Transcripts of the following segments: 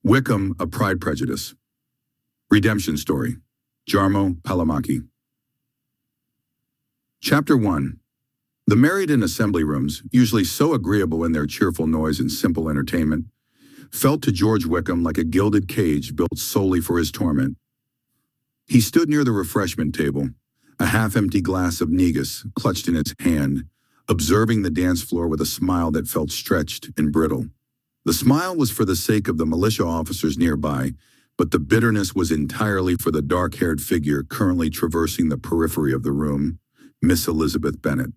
Wickham, A Pride Prejudice. Redemption Story. Jarmo Palamaki. Chapter 1. The married in assembly rooms, usually so agreeable in their cheerful noise and simple entertainment, felt to George Wickham like a gilded cage built solely for his torment. He stood near the refreshment table, a half-empty glass of negus clutched in his hand, observing the dance floor with a smile that felt stretched and brittle. The smile was for the sake of the militia officers nearby, but the bitterness was entirely for the dark-haired figure currently traversing the periphery of the room, Miss Elizabeth Bennet.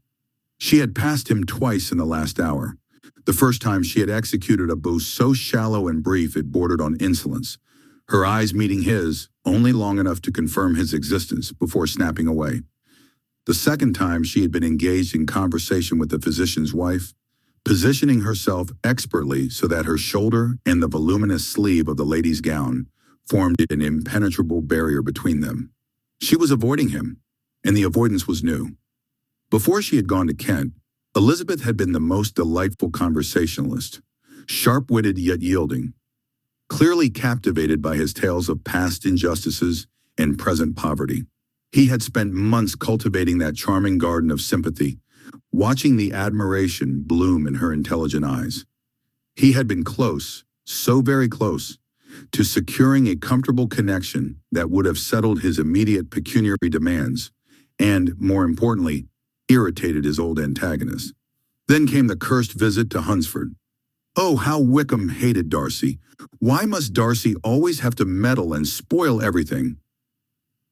She had passed him twice in the last hour. The first time she had executed a bow so shallow and brief it bordered on insolence, her eyes meeting his only long enough to confirm his existence before snapping away. The second time she had been engaged in conversation with the physician's wife, positioning herself expertly so that her shoulder and the voluminous sleeve of the lady's gown formed an impenetrable barrier between them. She was avoiding him, and the avoidance was new. Before she had gone to Kent, Elizabeth had been the most delightful conversationalist, sharp-witted yet yielding, clearly captivated by his tales of past injustices and present poverty. He had spent months cultivating that charming garden of sympathy, watching the admiration bloom in her intelligent eyes. He had been close, so very close, to securing a comfortable connection that would have settled his immediate pecuniary demands and, more importantly, irritated his old antagonist. Then came the cursed visit to Hunsford. Oh, how Wickham hated Darcy. Why must Darcy always have to meddle and spoil everything?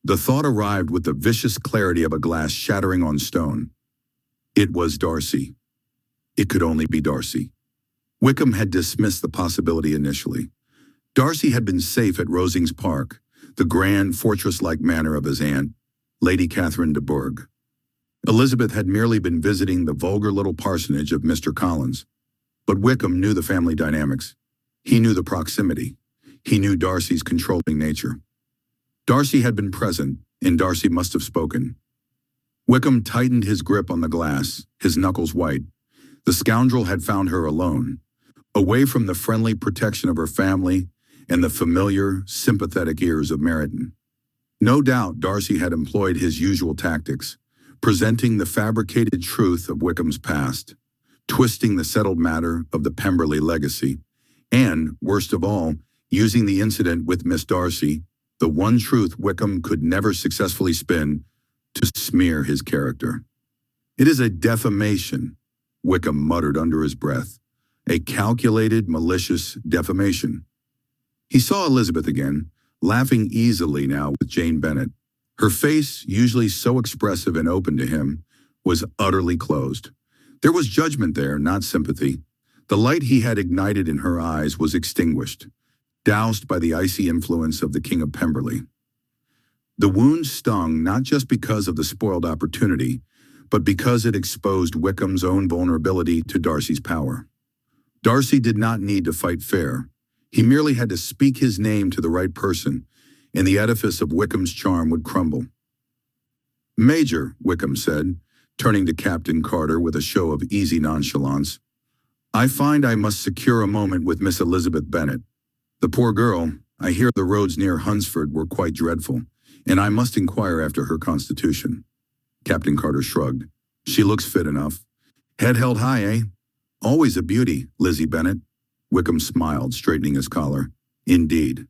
The thought arrived with the vicious clarity of a glass shattering on stone. It was Darcy. It could only be Darcy. Wickham had dismissed the possibility initially. Darcy had been safe at Rosings Park, the grand fortress-like manor of his aunt, Lady Catherine de Bourgh. Elizabeth had merely been visiting the vulgar little parsonage of Mr. Collins. But Wickham knew the family dynamics. He knew the proximity. He knew Darcy's controlling nature. Darcy had been present, and Darcy must have spoken. Wickham tightened his grip on the glass, his knuckles white. The scoundrel had found her alone, away from the friendly protection of her family and the familiar, sympathetic ears of Meryton. No doubt Darcy had employed his usual tactics, presenting the fabricated truth of Wickham's past, twisting the settled matter of the Pemberley legacy, and, worst of all, using the incident with Miss Darcy, the one truth Wickham could never successfully spin, to smear his character. It is a defamation, Wickham muttered under his breath, a calculated, malicious defamation. He saw Elizabeth again, laughing easily now with Jane Bennet. Her face, usually so expressive and open to him, was utterly closed. There was judgment there, not sympathy. The light he had ignited in her eyes was extinguished, doused by the icy influence of the King of Pemberley. The wound stung not just because of the spoiled opportunity, but because it exposed Wickham's own vulnerability to Darcy's power. Darcy did not need to fight fair. He merely had to speak his name to the right person, and the edifice of Wickham's charm would crumble. "Major," Wickham said, turning to Captain Carter with a show of easy nonchalance, "I find I must secure a moment with Miss Elizabeth Bennet. The poor girl, I hear the roads near Hunsford were quite dreadful, and I must inquire after her constitution." Captain Carter shrugged. "She looks fit enough. Head held high, eh? Always a beauty, Lizzie Bennet." Wickham smiled, straightening his collar. "Indeed."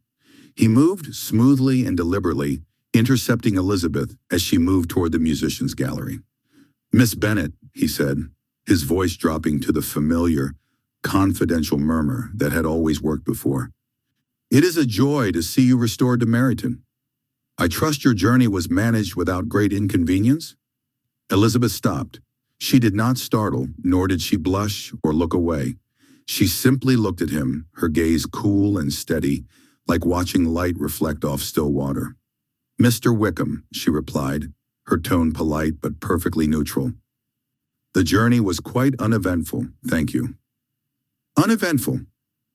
He moved smoothly and deliberately, intercepting Elizabeth as she moved toward the musicians' gallery. "Miss Bennet," he said, his voice dropping to the familiar, confidential murmur that had always worked before. "It is a joy to see you restored to Meryton. I trust your journey was managed without great inconvenience?" Elizabeth stopped. She did not startle, nor did she blush or look away. She simply looked at him, her gaze cool and steady, like watching light reflect off still water. "Mr. Wickham," she replied, her tone polite but perfectly neutral. "The journey was quite uneventful, thank you." "Uneventful?"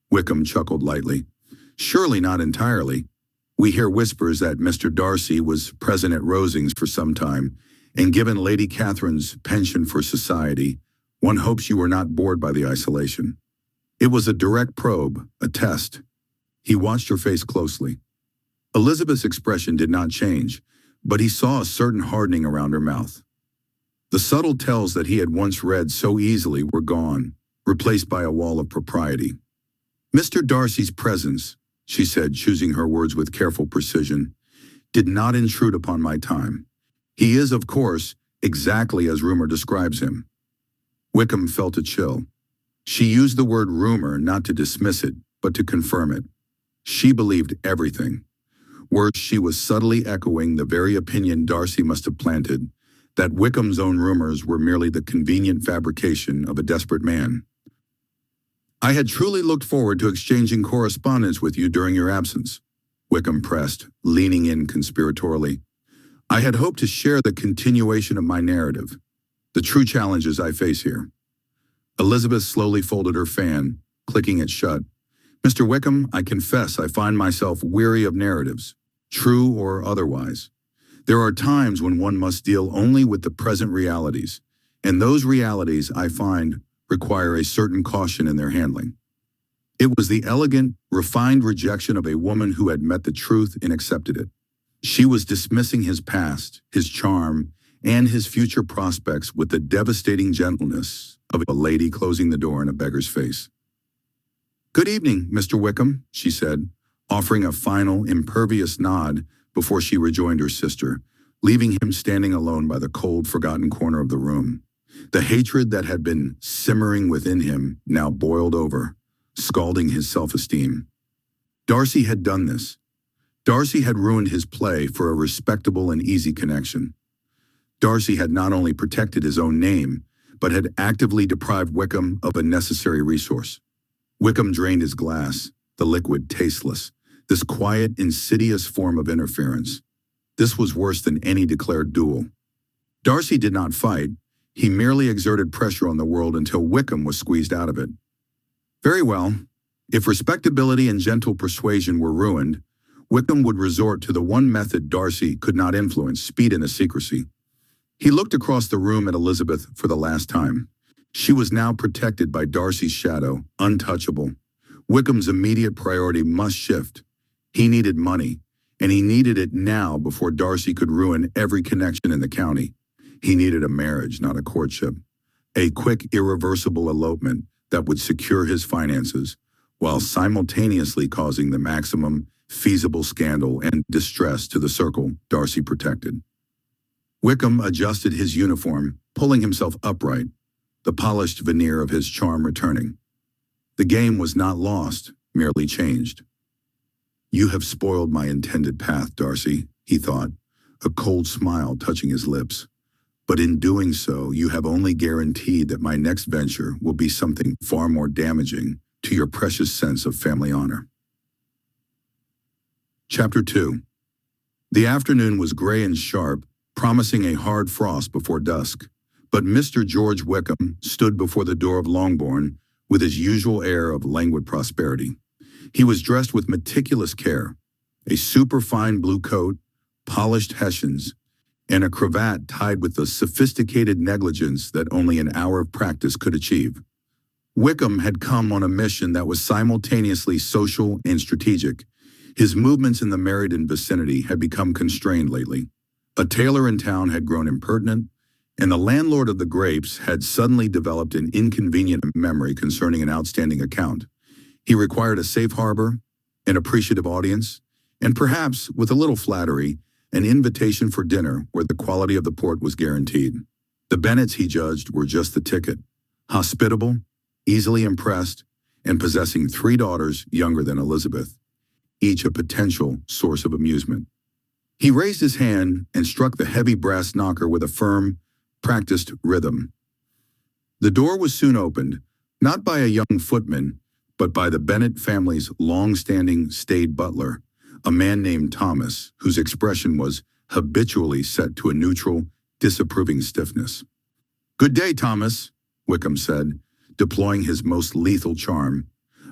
Wickham chuckled lightly. "Surely not entirely. We hear whispers that Mr. Darcy was present at Rosings for some time, and given Lady Catherine's penchant for society, one hopes you were not bored by the isolation. It was a direct probe, a test." He watched her face closely. Elizabeth's expression did not change, but he saw a certain hardening around her mouth. The subtle tells that he had once read so easily were gone, replaced by a wall of propriety. Mr. Darcy's presence, she said, choosing her words with careful precision, did not intrude upon my time. He is, of course, exactly as rumor describes him. Wickham felt a chill. She used the word rumor not to dismiss it, but to confirm it. She believed everything. Worse, she was subtly echoing the very opinion Darcy must have planted, that Wickham's own rumors were merely the convenient fabrication of a desperate man. I had truly looked forward to exchanging correspondence with you during your absence, Wickham pressed, leaning in conspiratorially. I had hoped to share the continuation of my narrative, the true challenges I face here. Elizabeth slowly folded her fan, clicking it shut. Mr. Wickham, I confess I find myself weary of narratives, true or otherwise. There are times when one must deal only with the present realities, and those realities, I find, require a certain caution in their handling. It was the elegant, refined rejection of a woman who had met the truth and accepted it. She was dismissing his past, his charm, and his future prospects with the devastating gentleness of a lady closing the door in a beggar's face. Good evening, Mr. Wickham, she said, offering a final, impervious nod before she rejoined her sister, leaving him standing alone by the cold, forgotten corner of the room. The hatred that had been simmering within him now boiled over, scalding his self-esteem. Darcy had done this. Darcy had ruined his play for a respectable and easy connection. Darcy had not only protected his own name, but had actively deprived Wickham of a necessary resource. Wickham drained his glass, the liquid tasteless, this quiet, insidious form of interference. This was worse than any declared duel. Darcy did not fight. He merely exerted pressure on the world until Wickham was squeezed out of it. Very well. If respectability and gentle persuasion were ruined, Wickham would resort to the one method Darcy could not influence, speed into secrecy. He looked across the room at Elizabeth for the last time. She was now protected by Darcy's shadow, untouchable. Wickham's immediate priority must shift. He needed money, and he needed it now before Darcy could ruin every connection in the county. He needed a marriage, not a courtship. A quick, irreversible elopement that would secure his finances, while simultaneously causing the maximum feasible scandal and distress to the circle Darcy protected. Wickham adjusted his uniform, pulling himself upright, the polished veneer of his charm returning. The game was not lost, merely changed. You have spoiled my intended path, Darcy, he thought, a cold smile touching his lips. But in doing so, you have only guaranteed that my next venture will be something far more damaging to your precious sense of family honor. Chapter 2. The afternoon was gray and sharp, promising a hard frost before dusk, but Mr. George Wickham stood before the door of Longbourn with his usual air of languid prosperity. He was dressed with meticulous care, a superfine blue coat, polished hessians, and a cravat tied with the sophisticated negligence that only an hour of practice could achieve. Wickham had come on a mission that was simultaneously social and strategic. His movements in the Meriden vicinity had become constrained lately. A tailor in town had grown impertinent, and the landlord of the Grapes had suddenly developed an inconvenient memory concerning an outstanding account. He required a safe harbor, an appreciative audience, and perhaps, with a little flattery, an invitation for dinner where the quality of the port was guaranteed. The Bennets, he judged, were just the ticket. Hospitable, easily impressed, and possessing 3 daughters younger than Elizabeth, each a potential source of amusement. He raised his hand and struck the heavy brass knocker with a firm, practiced rhythm. The door was soon opened, not by a young footman, but by the Bennet family's long-standing staid butler, a man named Thomas, whose expression was habitually set to a neutral, disapproving stiffness. "Good day, Thomas," Wickham said, deploying his most lethal charm,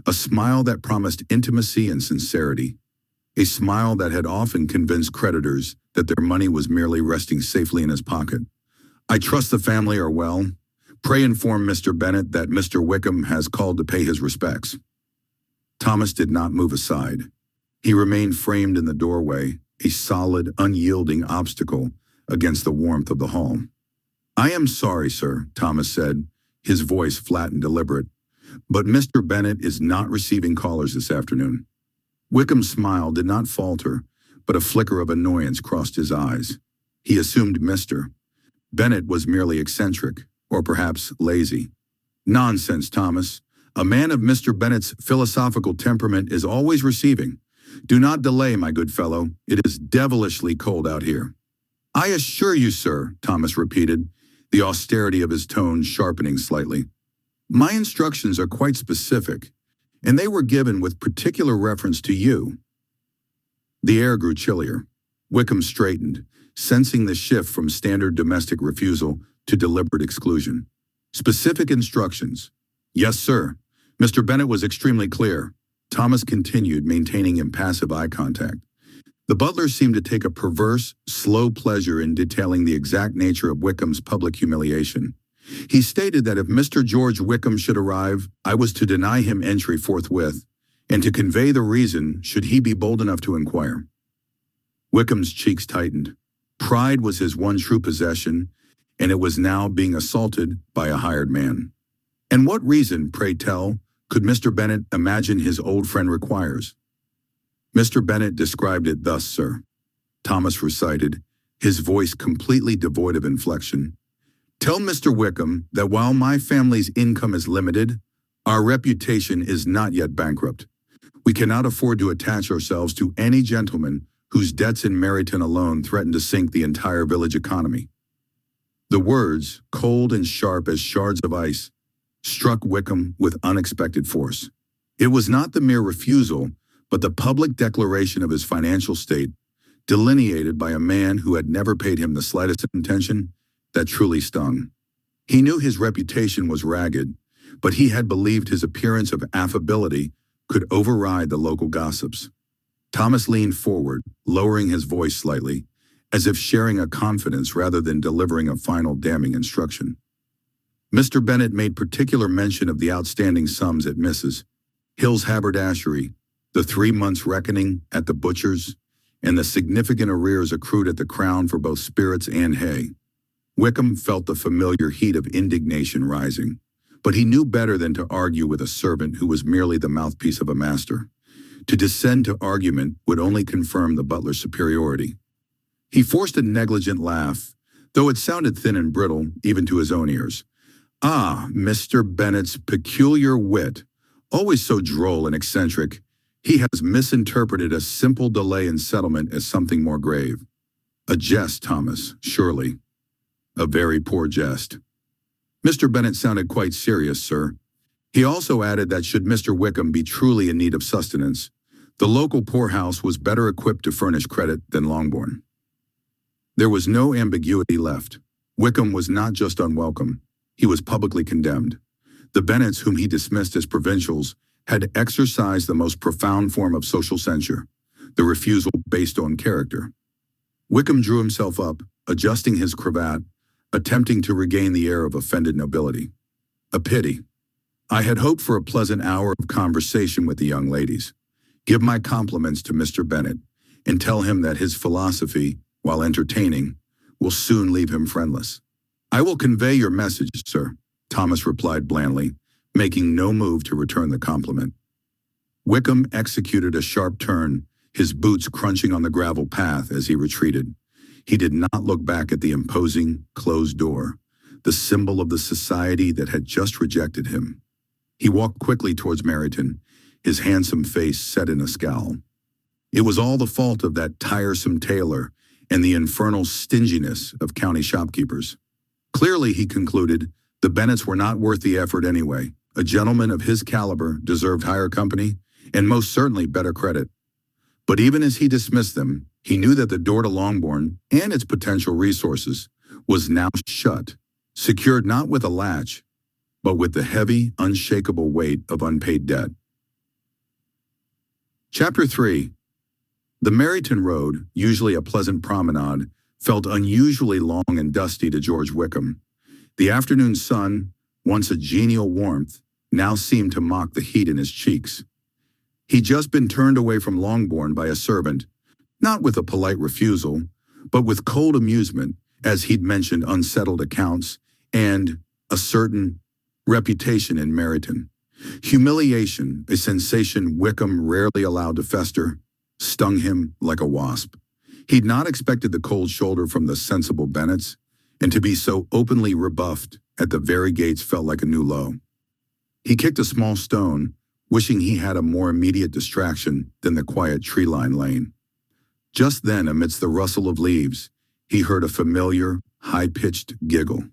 a smile that promised intimacy and sincerity, a smile that had often convinced creditors that their money was merely resting safely in his pocket. "I trust the family are well. Pray inform Mr. Bennet that Mr. Wickham has called to pay his respects." Thomas did not move aside. He remained framed in the doorway, a solid, unyielding obstacle against the warmth of the hall. "I am sorry, sir," Thomas said, his voice flat and deliberate, "but Mr. Bennet is not receiving callers this afternoon." Wickham's smile did not falter, but a flicker of annoyance crossed his eyes. He assumed Mr. Bennet was merely eccentric, or perhaps lazy. "Nonsense, Thomas. A man of Mr. Bennet's philosophical temperament is always receiving. Do not delay, my good fellow. It is devilishly cold out here." "I assure you, sir," Thomas repeated, the austerity of his tone sharpening slightly. "My instructions are quite specific, and they were given with particular reference to you." The air grew chillier. Wickham straightened, sensing the shift from standard domestic refusal to deliberate exclusion. "Specific instructions." "Yes, sir. Mr. Bennet was extremely clear." Thomas continued, maintaining impassive eye contact. The butler seemed to take a perverse, slow pleasure in detailing the exact nature of Wickham's public humiliation. He stated that if Mr. George Wickham should arrive, I was to deny him entry forthwith, and to convey the reason should he be bold enough to inquire. Wickham's cheeks tightened. Pride was his one true possession, and it was now being assaulted by a hired man. "And what reason, pray tell, could Mr. Bennet imagine his old friend requires?" "Mr. Bennet described it thus, sir," Thomas recited, his voice completely devoid of inflection. "Tell Mr. Wickham that while my family's income is limited, our reputation is not yet bankrupt. We cannot afford to attach ourselves to any gentleman whose debts in Meryton alone threaten to sink the entire village economy." The words, cold and sharp as shards of ice, struck Wickham with unexpected force. It was not the mere refusal, but the public declaration of his financial state, delineated by a man who had never paid him the slightest attention, that truly stung. He knew his reputation was ragged, but he had believed his appearance of affability could override the local gossips. Thomas leaned forward, lowering his voice slightly, as if sharing a confidence rather than delivering a final damning instruction. Mr. Bennet made particular mention of the outstanding sums at Mrs. Hill's haberdashery, the 3 months' reckoning at the butcher's, and the significant arrears accrued at the Crown for both spirits and hay. Wickham felt the familiar heat of indignation rising, but he knew better than to argue with a servant who was merely the mouthpiece of a master. To descend to argument would only confirm the butler's superiority. He forced a negligent laugh, though it sounded thin and brittle even to his own ears. "Ah, Mr. Bennet's peculiar wit, always so droll and eccentric. He has misinterpreted a simple delay in settlement as something more grave." "A jest, Thomas, surely." "A very poor jest." Mr. Bennet sounded quite serious, sir. He also added that should Mr. Wickham be truly in need of sustenance, the local poorhouse was better equipped to furnish credit than Longbourn. There was no ambiguity left. Wickham was not just unwelcome, he was publicly condemned. The Bennets, whom he dismissed as provincials, had exercised the most profound form of social censure, the refusal based on character. Wickham drew himself up, adjusting his cravat, attempting to regain the air of offended nobility. "A pity. I had hoped for a pleasant hour of conversation with the young ladies. Give my compliments to Mr. Bennet, and tell him that his philosophy, while entertaining, will soon leave him friendless." "I will convey your message, sir," Thomas replied blandly, making no move to return the compliment. Wickham executed a sharp turn, his boots crunching on the gravel path as he retreated. He did not look back at the imposing, closed door, the symbol of the society that had just rejected him. He walked quickly towards Meryton, his handsome face set in a scowl. It was all the fault of that tiresome tailor and the infernal stinginess of county shopkeepers. Clearly, he concluded, the Bennets were not worth the effort anyway. A gentleman of his caliber deserved higher company, and most certainly better credit. But even as he dismissed them, he knew that the door to Longbourn and its potential resources was now shut, secured not with a latch, but with the heavy, unshakable weight of unpaid debt. Chapter 3. The Meryton Road, usually a pleasant promenade, felt unusually long and dusty to George Wickham. The afternoon sun, once a genial warmth, now seemed to mock the heat in his cheeks. He'd just been turned away from Longbourn by a servant, not with a polite refusal, but with cold amusement, as he'd mentioned unsettled accounts and a certain reputation in Meryton. Humiliation, a sensation Wickham rarely allowed to fester, stung him like a wasp. He'd not expected the cold shoulder from the sensible Bennets, and to be so openly rebuffed at the very gates felt like a new low. He kicked a small stone, wishing he had a more immediate distraction than the quiet tree-lined lane. Just then, amidst the rustle of leaves, he heard a familiar, high-pitched giggle.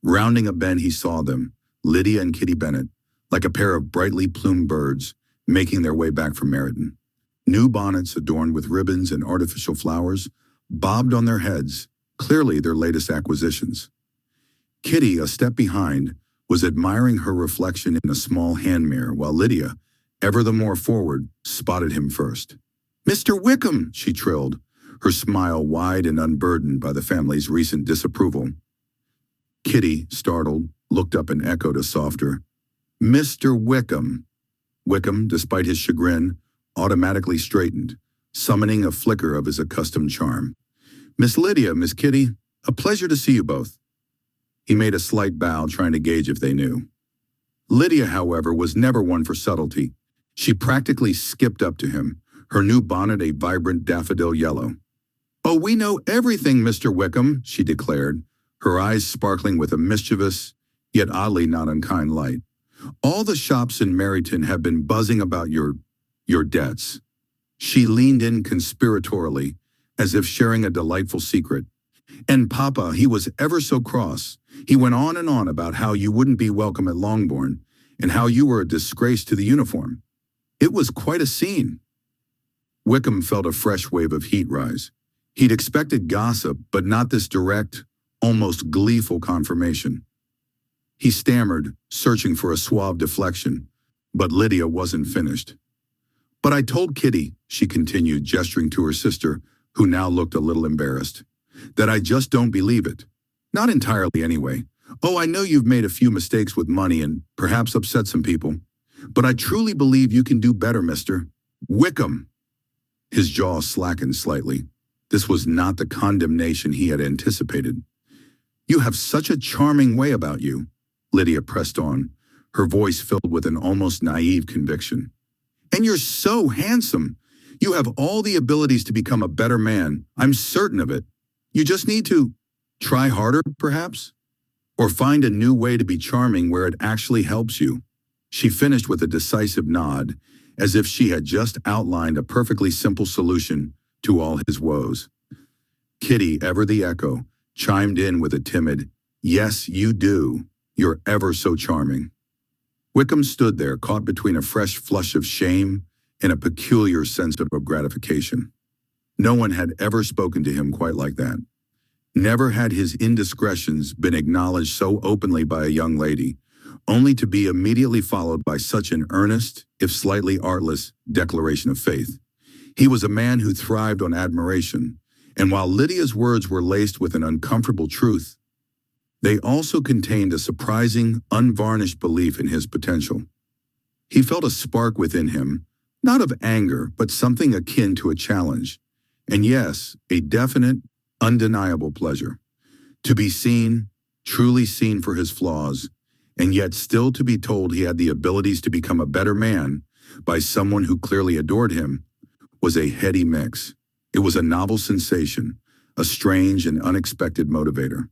Rounding a bend, he saw them, Lydia and Kitty Bennet, like a pair of brightly plumed birds, making their way back from Meryton. New bonnets adorned with ribbons and artificial flowers bobbed on their heads, clearly their latest acquisitions. Kitty, a step behind, was admiring her reflection in a small hand mirror, while Lydia, ever the more forward, spotted him first. "Mr. Wickham," she trilled, her smile wide and unburdened by the family's recent disapproval. Kitty, startled, looked up and echoed a softer, "Mr. Wickham." Wickham, despite his chagrin, automatically straightened, summoning a flicker of his accustomed charm. "Miss Lydia, Miss Kitty, a pleasure to see you both." He made a slight bow, trying to gauge if they knew. Lydia, however, was never one for subtlety. She practically skipped up to him, her new bonnet a vibrant daffodil yellow. "Oh, we know everything, Mr. Wickham," she declared, her eyes sparkling with a mischievous, yet oddly not unkind light. "All the shops in Meryton have been buzzing about your debts." She leaned in conspiratorially, as if sharing a delightful secret. "And Papa, he was ever so cross. He went on and on about how you wouldn't be welcome at Longbourn, and how you were a disgrace to the uniform. It was quite a scene." Wickham felt a fresh wave of heat rise. He'd expected gossip, but not this direct, almost gleeful confirmation. He stammered, searching for a suave deflection, but Lydia wasn't finished. "But I told Kitty," she continued, gesturing to her sister, who now looked a little embarrassed, "that I just don't believe it. Not entirely, anyway. Oh, I know you've made a few mistakes with money and perhaps upset some people, but I truly believe you can do better, Mr. Wickham." His jaw slackened slightly. This was not the condemnation he had anticipated. "You have such a charming way about you," Lydia pressed on, her voice filled with an almost naive conviction. "And you're so handsome. You have all the abilities to become a better man. I'm certain of it. You just need to try harder, perhaps? Or find a new way to be charming where it actually helps you." She finished with a decisive nod, as if she had just outlined a perfectly simple solution to all his woes. Kitty, ever the echo, chimed in with a timid, "Yes, you do. You're ever so charming." Wickham stood there, caught between a fresh flush of shame and a peculiar sense of gratification. No one had ever spoken to him quite like that. Never had his indiscretions been acknowledged so openly by a young lady, only to be immediately followed by such an earnest, if slightly artless, declaration of faith. He was a man who thrived on admiration, and while Lydia's words were laced with an uncomfortable truth, they also contained a surprising, unvarnished belief in his potential. He felt a spark within him, not of anger, but something akin to a challenge, and yes, a definite, undeniable pleasure. To be seen, truly seen for his flaws, and yet still to be told he had the abilities to become a better man by someone who clearly adored him, was a heady mix. It was a novel sensation, a strange and unexpected motivator.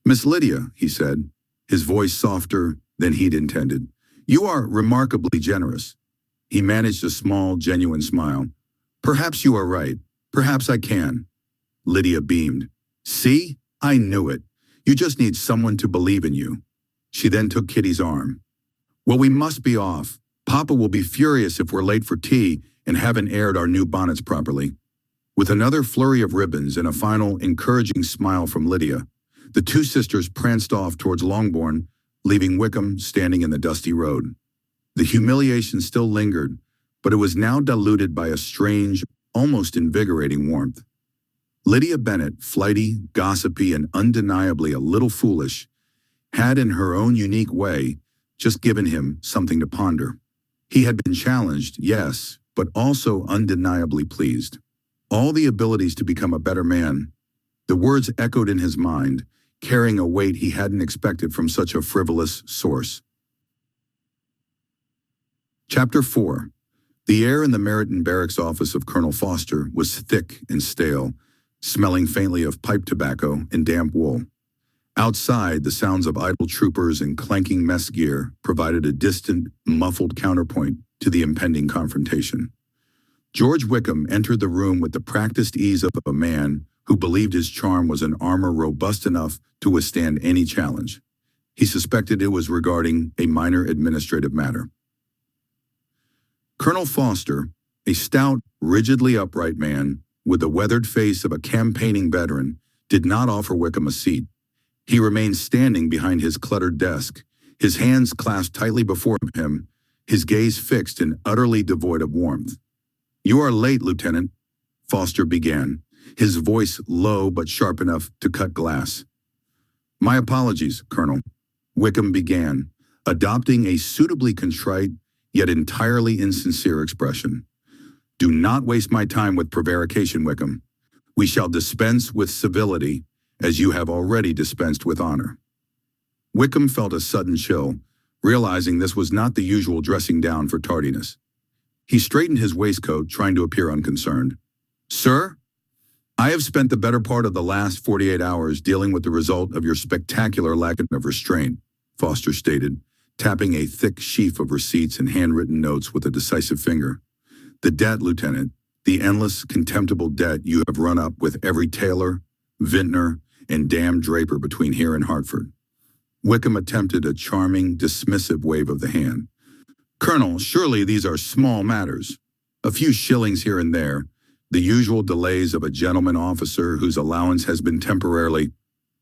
"Miss Lydia," he said, his voice softer than he'd intended, "you are remarkably generous." He managed a small, genuine smile. "Perhaps you are right. Perhaps I can." Lydia beamed. "See? I knew it. You just need someone to believe in you." She then took Kitty's arm. "Well, we must be off. Papa will be furious if we're late for tea and haven't aired our new bonnets properly." With another flurry of ribbons and a final encouraging smile from Lydia, the two sisters pranced off towards Longbourn, leaving Wickham standing in the dusty road. The humiliation still lingered, but it was now diluted by a strange, almost invigorating warmth. Lydia Bennet, flighty, gossipy, and undeniably a little foolish, had in her own unique way just given him something to ponder. He had been challenged, yes, but also undeniably pleased. All the abilities to become a better man. The words echoed in his mind, carrying a weight he hadn't expected from such a frivolous source. Chapter 4. The air in the Meryton Barracks office of Colonel Foster was thick and stale, smelling faintly of pipe tobacco and damp wool. Outside, the sounds of idle troopers and clanking mess gear provided a distant, muffled counterpoint to the impending confrontation. George Wickham entered the room with the practiced ease of a man who believed his charm was an armor robust enough to withstand any challenge. He suspected it was regarding a minor administrative matter. Colonel Foster, a stout, rigidly upright man with the weathered face of a campaigning veteran, did not offer Wickham a seat. He remained standing behind his cluttered desk, his hands clasped tightly before him, his gaze fixed and utterly devoid of warmth. "You are late, Lieutenant," Foster began, his voice low but sharp enough to cut glass. "My apologies, Colonel," Wickham began, adopting a suitably contrite yet entirely insincere expression. "Do not waste my time with prevarication, Wickham. We shall dispense with civility, as you have already dispensed with honor." Wickham felt a sudden chill, realizing this was not the usual dressing down for tardiness. He straightened his waistcoat, trying to appear unconcerned. "Sir, I have spent the better part of the last 48 hours dealing with the result of your spectacular lack of restraint," Foster stated, tapping a thick sheaf of receipts and handwritten notes with a decisive finger. "The debt, Lieutenant, the endless, contemptible debt you have run up with every tailor, vintner, and damned draper between here and Hartford." Wickham attempted a charming, dismissive wave of the hand. "Colonel, surely these are small matters. A few shillings here and there, the usual delays of a gentleman officer whose allowance has been temporarily—"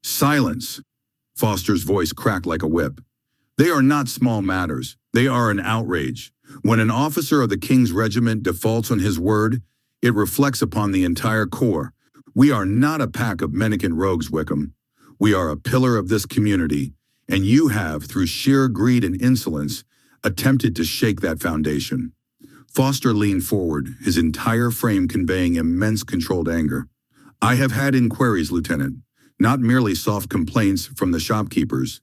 "Silence!" Foster's voice cracked like a whip. "They are not small matters. They are an outrage. When an officer of the King's regiment defaults on his word, it reflects upon the entire corps. We are not a pack of mendicant rogues, Wickham. We are a pillar of this community, and you have, through sheer greed and insolence, attempted to shake that foundation." Foster leaned forward, his entire frame conveying immense controlled anger. "I have had inquiries, Lieutenant, not merely soft complaints from the shopkeepers,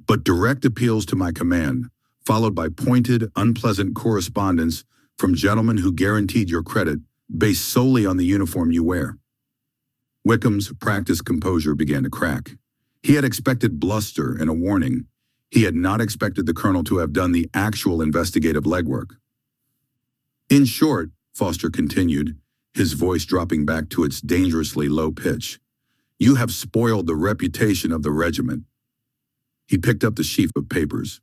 but direct appeals to my command, followed by pointed, unpleasant correspondence from gentlemen who guaranteed your credit based solely on the uniform you wear." Wickham's practiced composure began to crack. He had expected bluster and a warning. He had not expected the colonel to have done the actual investigative legwork. "In short," Foster continued, his voice dropping back to its dangerously low pitch, "you have spoiled the reputation of the regiment." He picked up the sheaf of papers.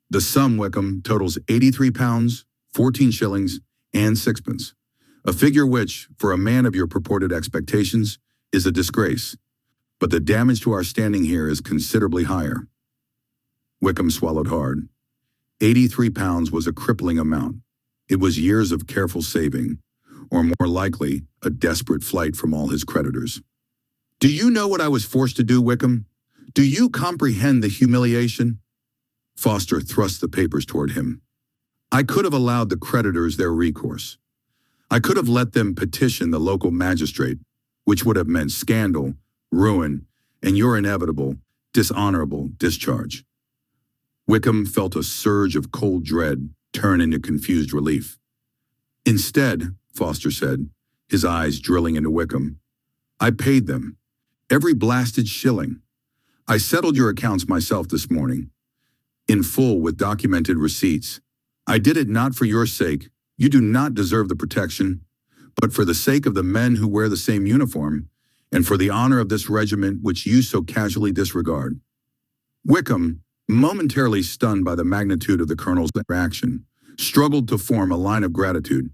"The sum, Wickham, totals £83, 14 shillings, and sixpence, a figure which, for a man of your purported expectations, is a disgrace. But the damage to our standing here is considerably higher." Wickham swallowed hard. £83 was a crippling amount. It was years of careful saving, or more likely, a desperate flight from all his creditors. "Do you know what I was forced to do, Wickham? Do you comprehend the humiliation?" Foster thrust the papers toward him. "I could have allowed the creditors their recourse. I could have let them petition the local magistrate, which would have meant scandal, ruin, and your inevitable, dishonorable discharge." Wickham felt a surge of cold dread turn into confused relief. "Instead," Foster said, his eyes drilling into Wickham, "I paid them. Every blasted shilling. I settled your accounts myself this morning, in full with documented receipts. I did it not for your sake. You do not deserve the protection, but for the sake of the men who wear the same uniform, and for the honor of this regiment which you so casually disregard." Wickham, momentarily stunned by the magnitude of the colonel's reaction, struggled to form a line of gratitude.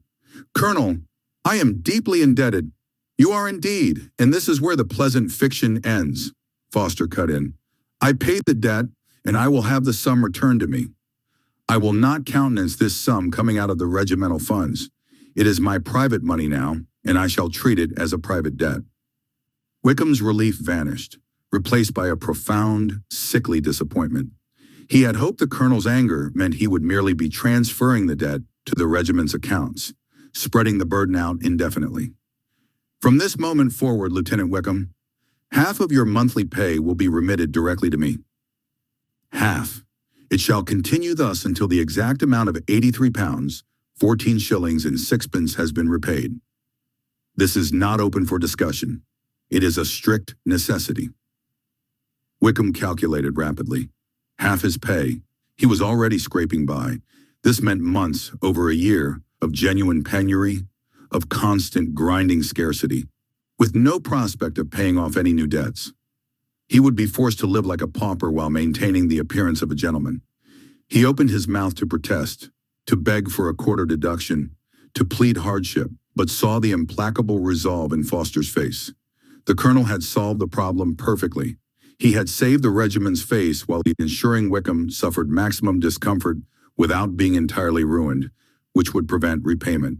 "Colonel, I am deeply indebted." "You are indeed, and this is where the pleasant fiction ends," Foster cut in. "I paid the debt, and I will have the sum returned to me. I will not countenance this sum coming out of the regimental funds. It is my private money now, and I shall treat it as a private debt." Wickham's relief vanished, replaced by a profound, sickly disappointment. He had hoped the colonel's anger meant he would merely be transferring the debt to the regiment's accounts, spreading the burden out indefinitely. From this moment forward, Lieutenant Wickham, half of your monthly pay will be remitted directly to me. Half. It shall continue thus until the exact amount of £83, 14 shillings and sixpence has been repaid. This is not open for discussion. It is a strict necessity. Wickham calculated rapidly. Half his pay. He was already scraping by. This meant months, over a year, of genuine penury, of constant grinding scarcity, with no prospect of paying off any new debts. He would be forced to live like a pauper while maintaining the appearance of a gentleman. He opened his mouth to protest, to beg for a quarter deduction, to plead hardship, but saw the implacable resolve in Foster's face. The colonel had solved the problem perfectly. He had saved the regiment's face while ensuring Wickham suffered maximum discomfort without being entirely ruined, which would prevent repayment.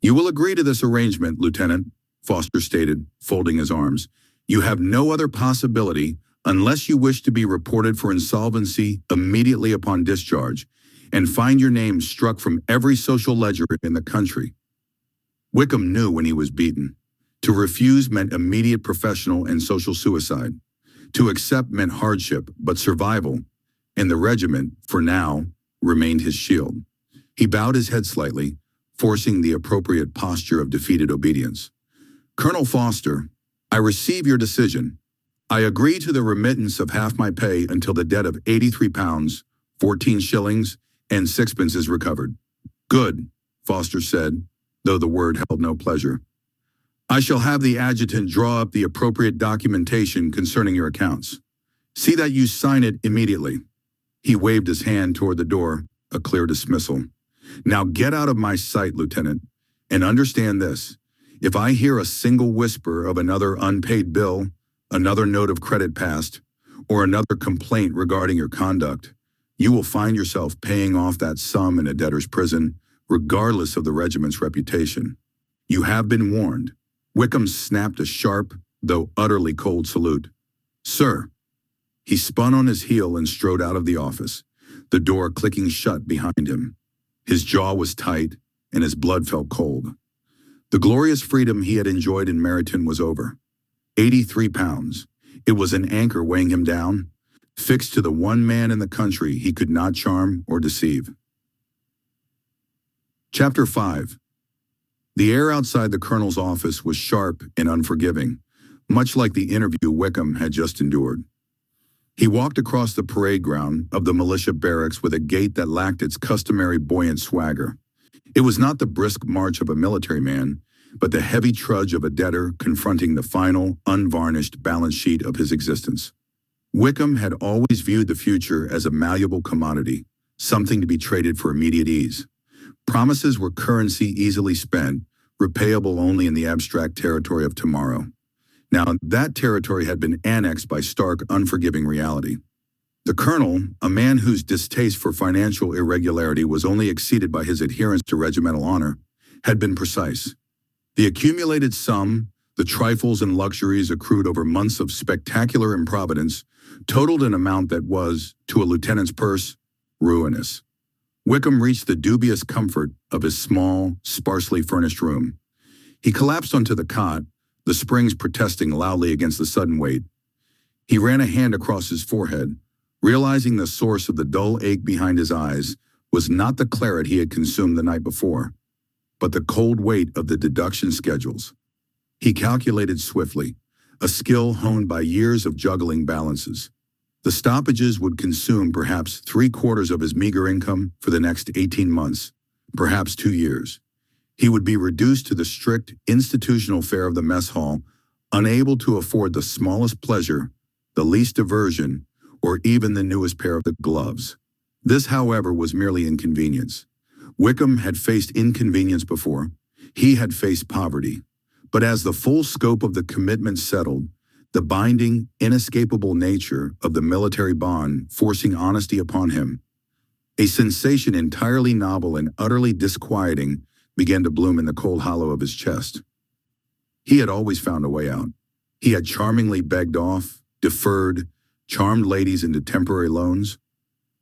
You will agree to this arrangement, Lieutenant, Foster stated, folding his arms. You have no other possibility unless you wish to be reported for insolvency immediately upon discharge and find your name struck from every social ledger in the country. Wickham knew when he was beaten. To refuse meant immediate professional and social suicide. To accept meant hardship, but survival, and the regiment, for now, remained his shield. He bowed his head slightly, forcing the appropriate posture of defeated obedience. Colonel Foster, I receive your decision. I agree to the remittance of half my pay until the debt of £83, 14 shillings, and sixpence is recovered. Good, Foster said, though the word held no pleasure. I shall have the adjutant draw up the appropriate documentation concerning your accounts. See that you sign it immediately. He waved his hand toward the door, a clear dismissal. Now get out of my sight, Lieutenant, and understand this. If I hear a single whisper of another unpaid bill, another note of credit passed, or another complaint regarding your conduct, you will find yourself paying off that sum in a debtor's prison, regardless of the regiment's reputation. You have been warned. Wickham snapped a sharp, though utterly cold salute. Sir. He spun on his heel and strode out of the office, the door clicking shut behind him. His jaw was tight, and his blood felt cold. The glorious freedom he had enjoyed in Meryton was over. £83. It was an anchor weighing him down, fixed to the one man in the country he could not charm or deceive. Chapter 5. The air outside the colonel's office was sharp and unforgiving, much like the interview Wickham had just endured. He walked across the parade ground of the militia barracks with a gait that lacked its customary buoyant swagger. It was not the brisk march of a military man, but the heavy trudge of a debtor confronting the final, unvarnished balance sheet of his existence. Wickham had always viewed the future as a malleable commodity, something to be traded for immediate ease. Promises were currency easily spent, repayable only in the abstract territory of tomorrow. Now, that territory had been annexed by stark, unforgiving reality. The colonel, a man whose distaste for financial irregularity was only exceeded by his adherence to regimental honor, had been precise. The accumulated sum, the trifles and luxuries accrued over months of spectacular improvidence, totaled an amount that was, to a lieutenant's purse, ruinous. Wickham reached the dubious comfort of his small, sparsely furnished room. He collapsed onto the cot, the springs protesting loudly against the sudden weight. He ran a hand across his forehead, realizing the source of the dull ache behind his eyes was not the claret he had consumed the night before, but the cold weight of the deduction schedules. He calculated swiftly, a skill honed by years of juggling balances. The stoppages would consume perhaps 3/4 of his meager income for the next 18 months, perhaps 2 years. He would be reduced to the strict institutional fare of the mess hall, unable to afford the smallest pleasure, the least diversion, or even the newest pair of the gloves. This, however, was merely inconvenience. Wickham had faced inconvenience before. He had faced poverty. But as the full scope of the commitment settled, the binding, inescapable nature of the military bond forcing honesty upon him, a sensation entirely novel and utterly disquieting began to bloom in the cold hollow of his chest. He had always found a way out. He had charmingly begged off, deferred, charmed ladies into temporary loans,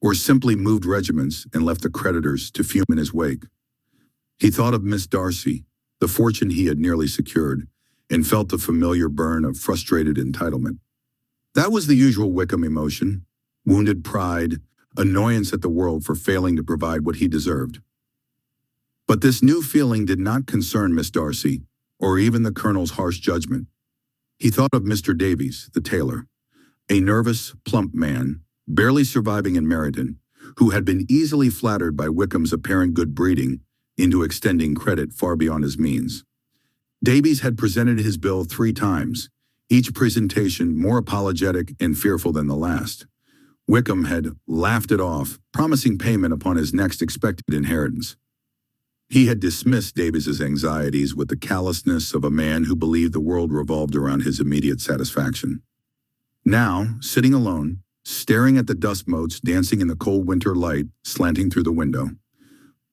or simply moved regiments and left the creditors to fume in his wake. He thought of Miss Darcy, the fortune he had nearly secured, and felt the familiar burn of frustrated entitlement. That was the usual Wickham emotion: wounded pride, annoyance at the world for failing to provide what he deserved. But this new feeling did not concern Miss Darcy, or even the Colonel's harsh judgment. He thought of Mr. Davies, the tailor, a nervous, plump man, barely surviving in Meryton, who had been easily flattered by Wickham's apparent good breeding into extending credit far beyond his means. Davies had presented his bill 3 times, each presentation more apologetic and fearful than the last. Wickham had laughed it off, promising payment upon his next expected inheritance. He had dismissed Davies's anxieties with the callousness of a man who believed the world revolved around his immediate satisfaction. Now, sitting alone, staring at the dust motes dancing in the cold winter light slanting through the window,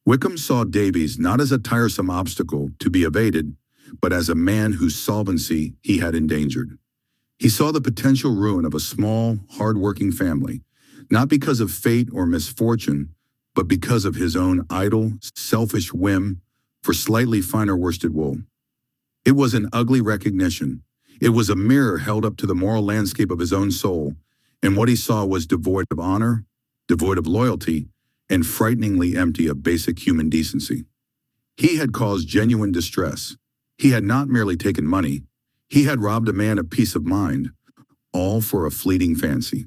Wickham saw Davies not as a tiresome obstacle to be evaded, but as a man whose solvency he had endangered. He saw the potential ruin of a small, hard-working family, not because of fate or misfortune, but because of his own idle, selfish whim for slightly finer worsted wool. It was an ugly recognition. It was a mirror held up to the moral landscape of his own soul, and what he saw was devoid of honor, devoid of loyalty, and frighteningly empty of basic human decency. He had caused genuine distress. He had not merely taken money. He had robbed a man of peace of mind, all for a fleeting fancy.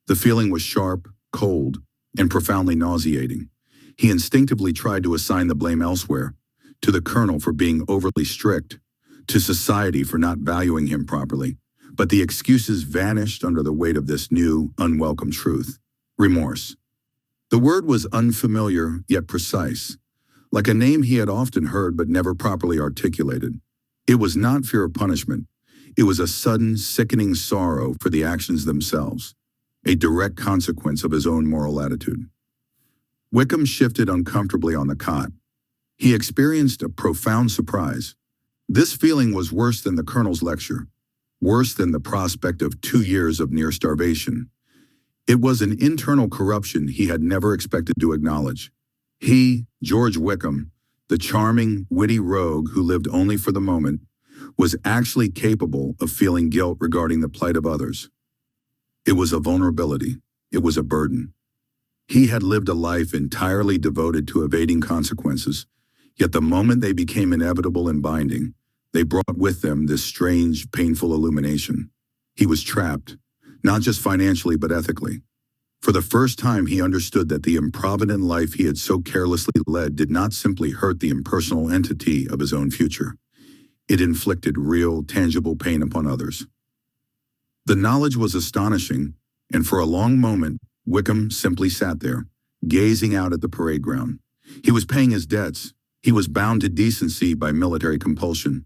The feeling was sharp, cold, and profoundly nauseating. He instinctively tried to assign the blame elsewhere, to the Colonel for being overly strict, to society for not valuing him properly, but the excuses vanished under the weight of this new, unwelcome truth: remorse. The word was unfamiliar yet precise, like a name he had often heard but never properly articulated. It was not fear of punishment. It was a sudden, sickening sorrow for the actions themselves, a direct consequence of his own moral attitude. Wickham shifted uncomfortably on the cot. He experienced a profound surprise. This feeling was worse than the Colonel's lecture, worse than the prospect of 2 years of near starvation. It was an internal corruption he had never expected to acknowledge. He, George Wickham, the charming, witty rogue who lived only for the moment, was actually capable of feeling guilt regarding the plight of others. It was a vulnerability. It was a burden. He had lived a life entirely devoted to evading consequences, yet the moment they became inevitable and binding, they brought with them this strange, painful illumination. He was trapped, not just financially but ethically. For the first time, he understood that the improvident life he had so carelessly led did not simply hurt the impersonal entity of his own future. It inflicted real, tangible pain upon others. The knowledge was astonishing, and for a long moment, Wickham simply sat there, gazing out at the parade ground. He was paying his debts. He was bound to decency by military compulsion.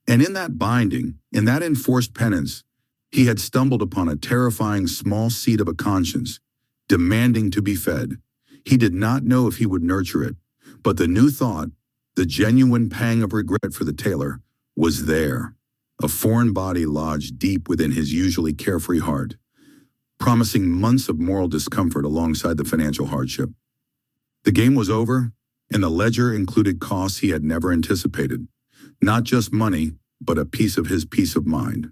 And in that binding, in that enforced penance, he had stumbled upon a terrifying small seed of a conscience, demanding to be fed. He did not know if he would nurture it, but the new thought, the genuine pang of regret for the tailor, was there, a foreign body lodged deep within his usually carefree heart, promising months of moral discomfort alongside the financial hardship. The game was over, and the ledger included costs he had never anticipated, not just money, but a piece of his peace of mind.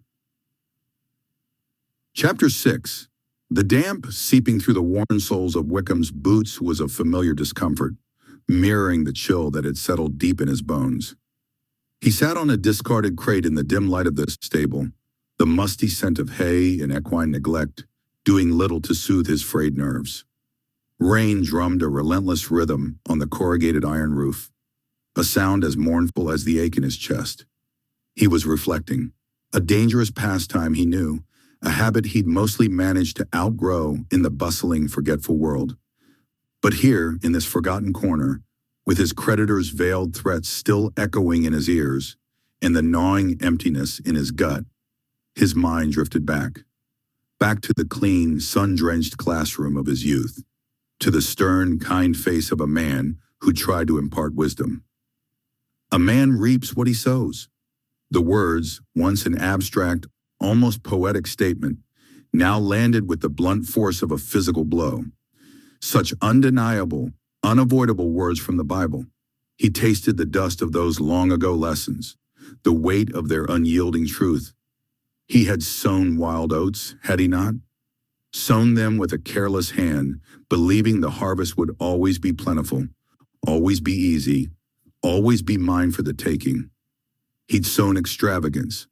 Chapter 6. The damp seeping through the worn soles of Wickham's boots was a familiar discomfort, mirroring the chill that had settled deep in his bones. He sat on a discarded crate in the dim light of the stable, the musty scent of hay and equine neglect doing little to soothe his frayed nerves. Rain drummed a relentless rhythm on the corrugated iron roof, a sound as mournful as the ache in his chest. He was reflecting, a dangerous pastime he knew, a habit he'd mostly managed to outgrow in the bustling, forgetful world. But here, in this forgotten corner, with his creditor's veiled threats still echoing in his ears and the gnawing emptiness in his gut, his mind drifted back to the clean, sun-drenched classroom of his youth, to the stern, kind face of a man who tried to impart wisdom. A man reaps what he sows. The words, once an abstract, almost poetic statement, now landed with the blunt force of a physical blow. Such undeniable, unavoidable words from the Bible. He tasted the dust of those long-ago lessons, the weight of their unyielding truth. He had sown wild oats, had he not? Sown them with a careless hand, believing the harvest would always be plentiful, always be easy, always be mine for the taking. He'd sown extravagance,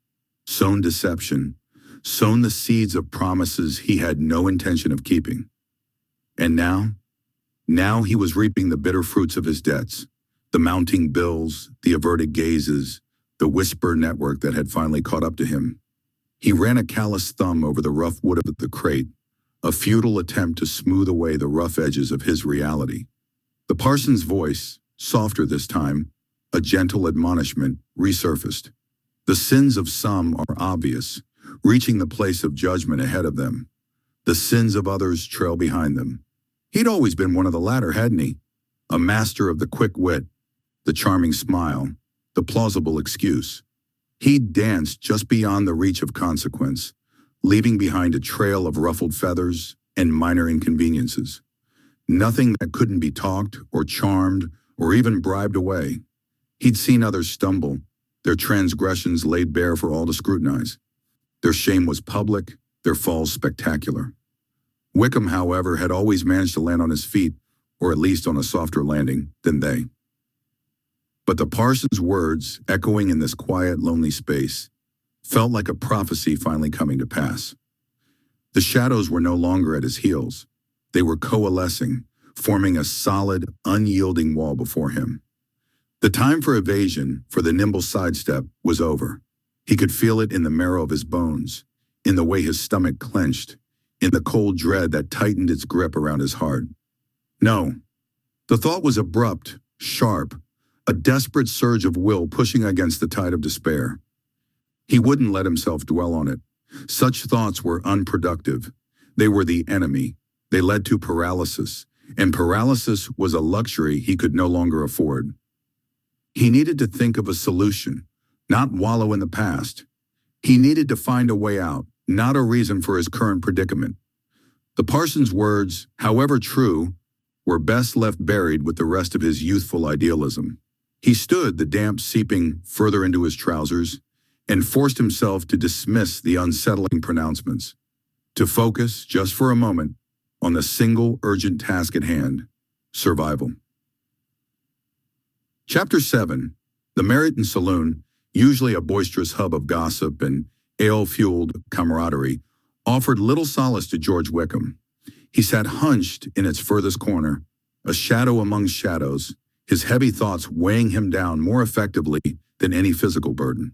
sown deception, sown the seeds of promises he had no intention of keeping. And now he was reaping the bitter fruits of his debts, the mounting bills, the averted gazes, the whisper network that had finally caught up to him. He ran a callous thumb over the rough wood of the crate, a futile attempt to smooth away the rough edges of his reality. The parson's voice, softer this time, a gentle admonishment, resurfaced. The sins of some are obvious, reaching the place of judgment ahead of them. The sins of others trail behind them. He'd always been one of the latter, hadn't he? A master of the quick wit, the charming smile, the plausible excuse. He'd danced just beyond the reach of consequence, leaving behind a trail of ruffled feathers and minor inconveniences. Nothing that couldn't be talked or charmed or even bribed away. He'd seen others stumble, their transgressions laid bare for all to scrutinize. Their shame was public, their falls spectacular. Wickham, however, had always managed to land on his feet, or at least on a softer landing, than they. But the parson's words, echoing in this quiet, lonely space, felt like a prophecy finally coming to pass. The shadows were no longer at his heels. They were coalescing, forming a solid, unyielding wall before him. The time for evasion, for the nimble sidestep, was over. He could feel it in the marrow of his bones, in the way his stomach clenched, in the cold dread that tightened its grip around his heart. No. The thought was abrupt, sharp, a desperate surge of will pushing against the tide of despair. He wouldn't let himself dwell on it. Such thoughts were unproductive. They were the enemy. They led to paralysis, and paralysis was a luxury he could no longer afford. He needed to think of a solution, not wallow in the past. He needed to find a way out, not a reason for his current predicament. The parson's words, however true, were best left buried with the rest of his youthful idealism. He stood, the damp seeping further into his trousers, and forced himself to dismiss the unsettling pronouncements, to focus, just for a moment, on the single urgent task at hand, survival. Chapter 7. The Meryton Saloon, usually a boisterous hub of gossip and ale-fueled camaraderie, offered little solace to George Wickham. He sat hunched in its furthest corner, a shadow among shadows, his heavy thoughts weighing him down more effectively than any physical burden.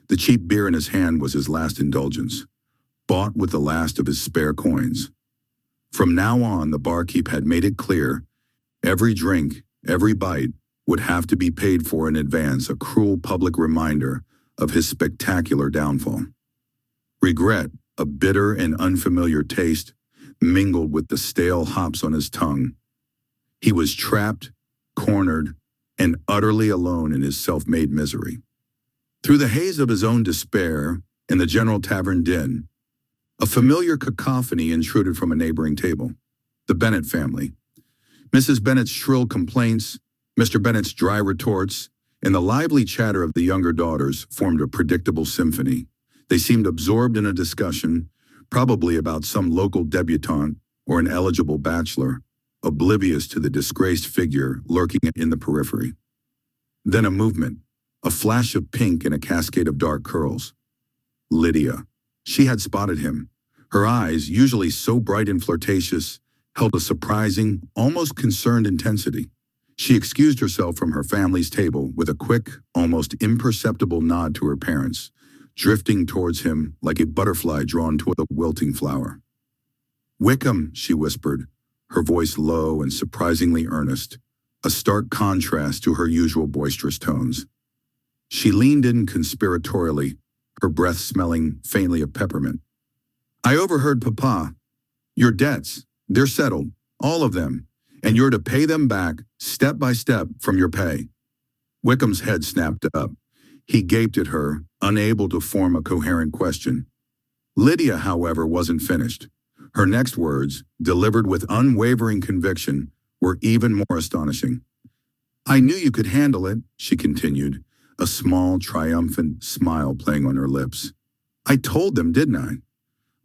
The cheap beer in his hand was his last indulgence, bought with the last of his spare coins. From now on, the barkeep had made it clear, every drink, every bite, would have to be paid for in advance, a cruel public reminder of his spectacular downfall. Regret, a bitter and unfamiliar taste, mingled with the stale hops on his tongue. He was trapped, cornered, and utterly alone in his self-made misery. Through the haze of his own despair and the general tavern din, a familiar cacophony intruded from a neighboring table. The Bennet family. Mrs. Bennet's shrill complaints, Mr. Bennet's dry retorts, and the lively chatter of the younger daughters formed a predictable symphony. They seemed absorbed in a discussion, probably about some local debutante or an eligible bachelor, oblivious to the disgraced figure lurking in the periphery. Then a movement, a flash of pink and a cascade of dark curls. Lydia. She had spotted him. Her eyes, usually so bright and flirtatious, held a surprising, almost concerned intensity. She excused herself from her family's table with a quick, almost imperceptible nod to her parents, drifting towards him like a butterfly drawn toward a wilting flower. "Wickham," she whispered, her voice low and surprisingly earnest, a stark contrast to her usual boisterous tones. She leaned in conspiratorially, her breath smelling faintly of peppermint. "I overheard Papa. Your debts, they're settled, all of them, and you're to pay them back, step by step, from your pay." Wickham's head snapped up. He gaped at her, unable to form a coherent question. Lydia, however, wasn't finished. Her next words, delivered with unwavering conviction, were even more astonishing. I knew you could handle it, she continued, a small, triumphant smile playing on her lips. I told them, didn't I?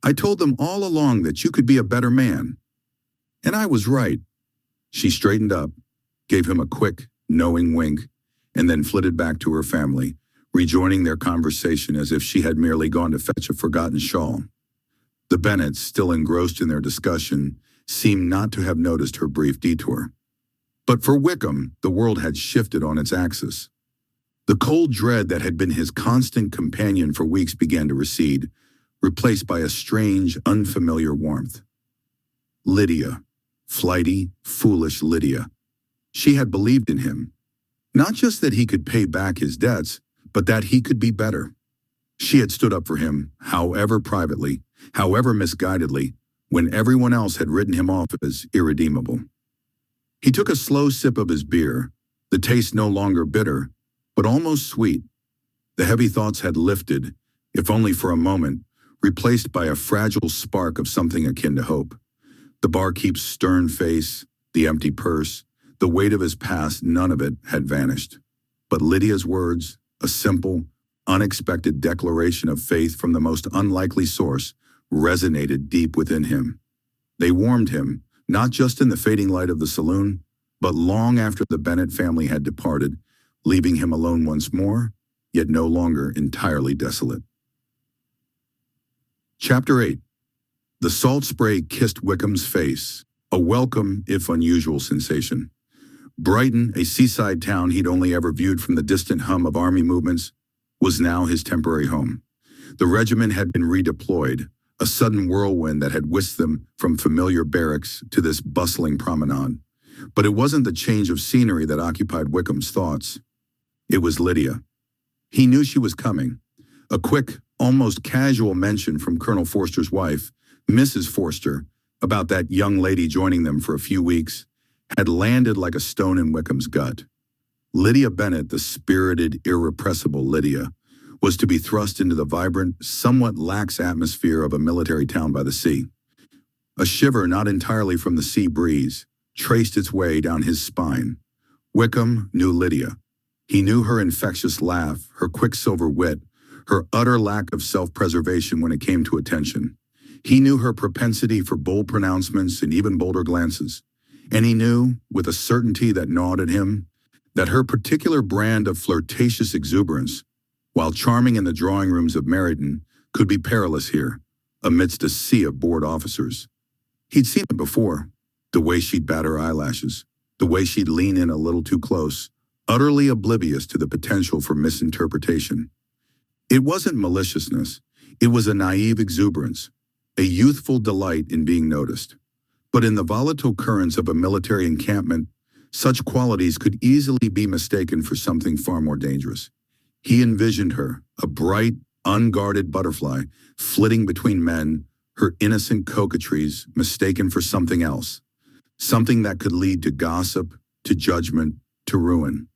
I told them all along that you could be a better man. And I was right. She straightened up, gave him a quick, knowing wink, and then flitted back to her family, rejoining their conversation as if she had merely gone to fetch a forgotten shawl. The Bennets, still engrossed in their discussion, seemed not to have noticed her brief detour. But for Wickham, the world had shifted on its axis. The cold dread that had been his constant companion for weeks began to recede, replaced by a strange, unfamiliar warmth. Lydia. Flighty, foolish Lydia. She had believed in him. Not just that he could pay back his debts, but that he could be better. She had stood up for him, however privately, however misguidedly, when everyone else had written him off as irredeemable. He took a slow sip of his beer, the taste no longer bitter, but almost sweet. The heavy thoughts had lifted, if only for a moment, replaced by a fragile spark of something akin to hope. The barkeep's stern face, the empty purse, the weight of his past, none of it had vanished. But Lydia's words, a simple, unexpected declaration of faith from the most unlikely source, resonated deep within him. They warmed him, not just in the fading light of the saloon, but long after the Bennet family had departed, leaving him alone once more, yet no longer entirely desolate. Chapter 8. The salt spray kissed Wickham's face, a welcome, if unusual, sensation. Brighton, a seaside town he'd only ever viewed from the distant hum of army movements, was now his temporary home. The regiment had been redeployed, a sudden whirlwind that had whisked them from familiar barracks to this bustling promenade. But it wasn't the change of scenery that occupied Wickham's thoughts. It was Lydia. He knew she was coming. A quick, almost casual mention from Colonel Forster's wife, Mrs. Forster, about that young lady joining them for a few weeks, had landed like a stone in Wickham's gut. Lydia Bennet, the spirited, irrepressible Lydia, was to be thrust into the vibrant, somewhat lax atmosphere of a military town by the sea. A shiver not entirely from the sea breeze traced its way down his spine. Wickham knew Lydia. He knew her infectious laugh, her quicksilver wit, her utter lack of self-preservation when it came to attention. He knew her propensity for bold pronouncements and even bolder glances. And he knew, with a certainty that gnawed at him, that her particular brand of flirtatious exuberance, while charming in the drawing rooms of Meryton, could be perilous here, amidst a sea of bored officers. He'd seen it before, the way she'd bat her eyelashes, the way she'd lean in a little too close, utterly oblivious to the potential for misinterpretation. It wasn't maliciousness, it was a naive exuberance, a youthful delight in being noticed. But in the volatile currents of a military encampment, such qualities could easily be mistaken for something far more dangerous. He envisioned her, a bright, unguarded butterfly, flitting between men, her innocent coquetries mistaken for something else, something that could lead to gossip, to judgment, to ruin.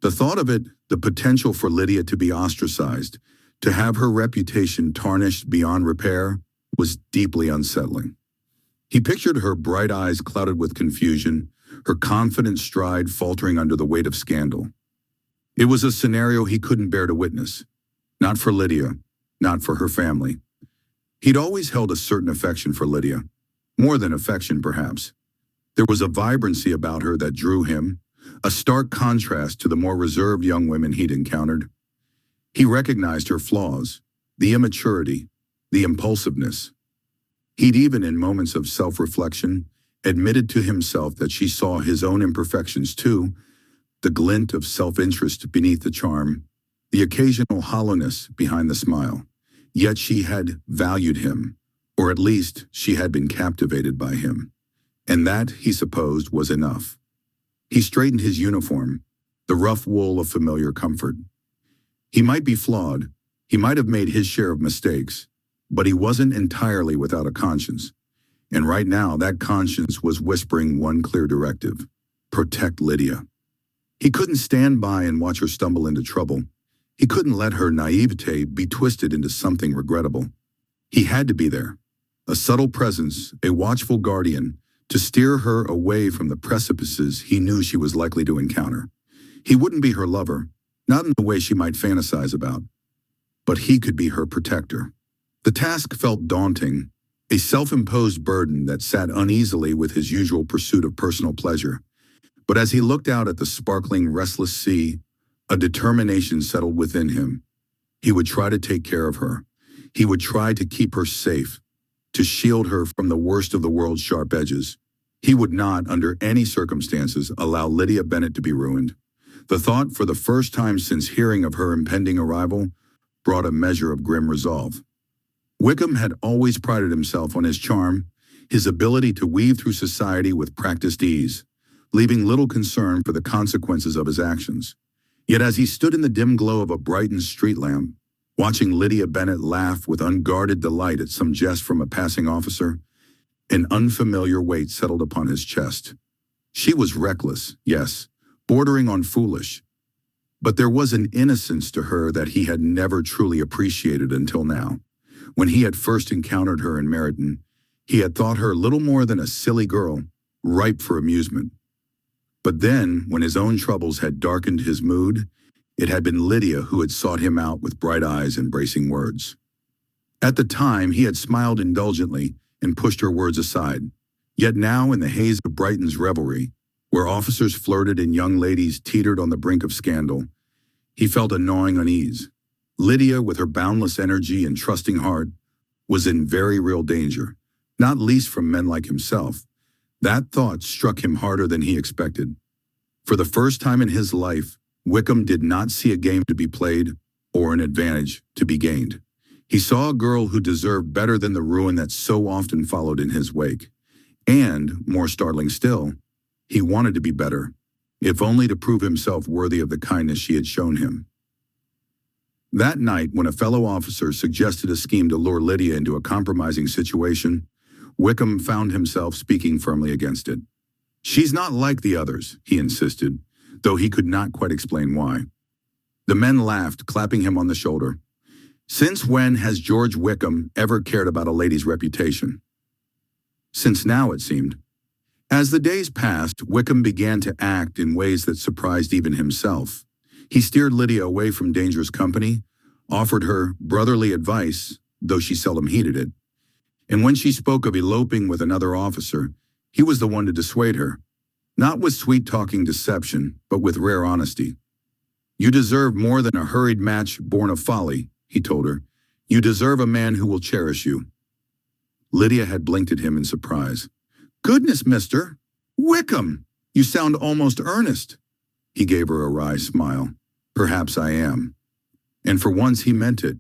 The thought of it, the potential for Lydia to be ostracized, to have her reputation tarnished beyond repair, was deeply unsettling. He pictured her bright eyes clouded with confusion, her confident stride faltering under the weight of scandal. It was a scenario he couldn't bear to witness. Not for Lydia, not for her family. He'd always held a certain affection for Lydia, more than affection perhaps. There was a vibrancy about her that drew him, a stark contrast to the more reserved young women he'd encountered. He recognized her flaws, the immaturity, the impulsiveness. He'd even, in moments of self-reflection, admitted to himself that she saw his own imperfections too, the glint of self-interest beneath the charm, the occasional hollowness behind the smile. Yet she had valued him, or at least she had been captivated by him. And that, he supposed, was enough. He straightened his uniform, the rough wool of familiar comfort. He might be flawed, he might have made his share of mistakes, but he wasn't entirely without a conscience. And right now, that conscience was whispering one clear directive: protect Lydia. He couldn't stand by and watch her stumble into trouble. He couldn't let her naivete be twisted into something regrettable. He had to be there, a subtle presence, a watchful guardian, to steer her away from the precipices he knew she was likely to encounter. He wouldn't be her lover, not in the way she might fantasize about, but he could be her protector. The task felt daunting, a self-imposed burden that sat uneasily with his usual pursuit of personal pleasure. But as he looked out at the sparkling, restless sea, a determination settled within him. He would try to take care of her. He would try to keep her safe, to shield her from the worst of the world's sharp edges. He would not, under any circumstances, allow Lydia Bennet to be ruined. The thought, for the first time since hearing of her impending arrival, brought a measure of grim resolve. Wickham had always prided himself on his charm, his ability to weave through society with practiced ease, leaving little concern for the consequences of his actions. Yet as he stood in the dim glow of a brightened street lamp, watching Lydia Bennet laugh with unguarded delight at some jest from a passing officer, an unfamiliar weight settled upon his chest. She was reckless, yes, bordering on foolish, but there was an innocence to her that he had never truly appreciated until now. When he had first encountered her in Meryton, he had thought her little more than a silly girl, ripe for amusement. But then, when his own troubles had darkened his mood, it had been Lydia who had sought him out with bright eyes and bracing words. At the time, he had smiled indulgently and pushed her words aside. Yet now, in the haze of Brighton's revelry, where officers flirted and young ladies teetered on the brink of scandal, he felt a gnawing unease. Lydia, with her boundless energy and trusting heart, was in very real danger, not least from men like himself. That thought struck him harder than he expected. For the first time in his life, Wickham did not see a game to be played or an advantage to be gained. He saw a girl who deserved better than the ruin that so often followed in his wake. And, more startling still, he wanted to be better, if only to prove himself worthy of the kindness she had shown him. That night, when a fellow officer suggested a scheme to lure Lydia into a compromising situation, Wickham found himself speaking firmly against it. "She's not like the others," he insisted, though he could not quite explain why. The men laughed, clapping him on the shoulder. Since when has George Wickham ever cared about a lady's reputation? Since now, it seemed. As the days passed, Wickham began to act in ways that surprised even himself. He steered Lydia away from dangerous company, offered her brotherly advice, though she seldom heeded it. And when she spoke of eloping with another officer, he was the one to dissuade her, not with sweet-talking deception, but with rare honesty. "You deserve more than a hurried match born of folly," he told her. "You deserve a man who will cherish you." Lydia had blinked at him in surprise. "Goodness, Mr. Wickham, you sound almost earnest." He gave her a wry smile. "Perhaps I am." And for once he meant it.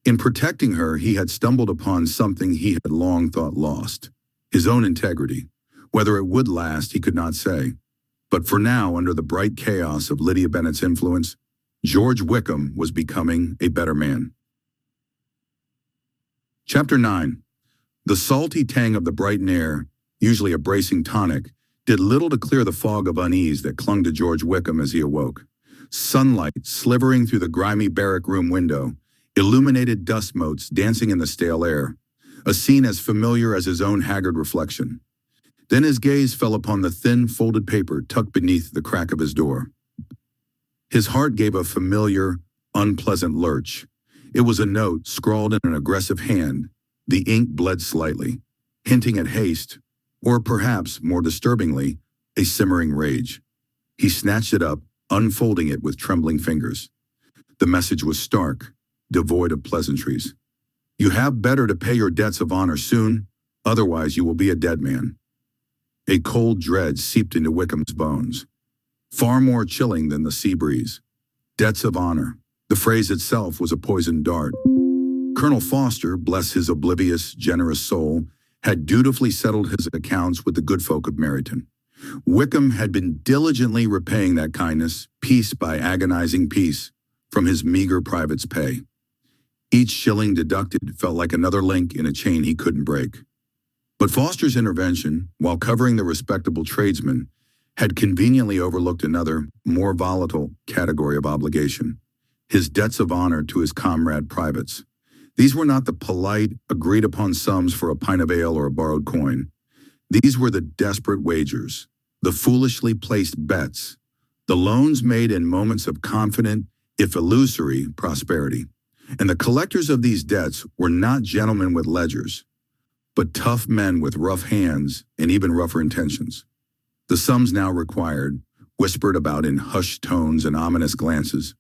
In protecting her, he had stumbled upon something he had long thought lost, his own integrity. Whether it would last, he could not say. But for now, under the bright chaos of Lydia Bennet's influence, George Wickham was becoming a better man. Chapter 9. The salty tang of the Brighton air, usually a bracing tonic, did little to clear the fog of unease that clung to George Wickham as he awoke. Sunlight, slivering through the grimy barrack room window, illuminated dust motes dancing in the stale air, a scene as familiar as his own haggard reflection. Then his gaze fell upon the thin, folded paper tucked beneath the crack of his door. His heart gave a familiar, unpleasant lurch. It was a note scrawled in an aggressive hand. The ink bled slightly, hinting at haste, or perhaps, more disturbingly, a simmering rage. He snatched it up, unfolding it with trembling fingers. The message was stark, devoid of pleasantries. "You have better to pay your debts of honor soon, otherwise you will be a dead man." A cold dread seeped into Wickham's bones, far more chilling than the sea breeze. Debts of honor. The phrase itself was a poisoned dart. Colonel Foster, bless his oblivious, generous soul, had dutifully settled his accounts with the good folk of Meryton. Wickham had been diligently repaying that kindness, piece by agonizing piece, from his meager private's pay. Each shilling deducted felt like another link in a chain he couldn't break. But Foster's intervention, while covering the respectable tradesman, had conveniently overlooked another, more volatile category of obligation: his debts of honor to his comrade privates. These were not the polite, agreed-upon sums for a pint of ale or a borrowed coin. These were the desperate wagers, the foolishly placed bets, the loans made in moments of confident, if illusory, prosperity. And the collectors of these debts were not gentlemen with ledgers, but tough men with rough hands and even rougher intentions. The sums now required, whispered about in hushed tones and ominous glances,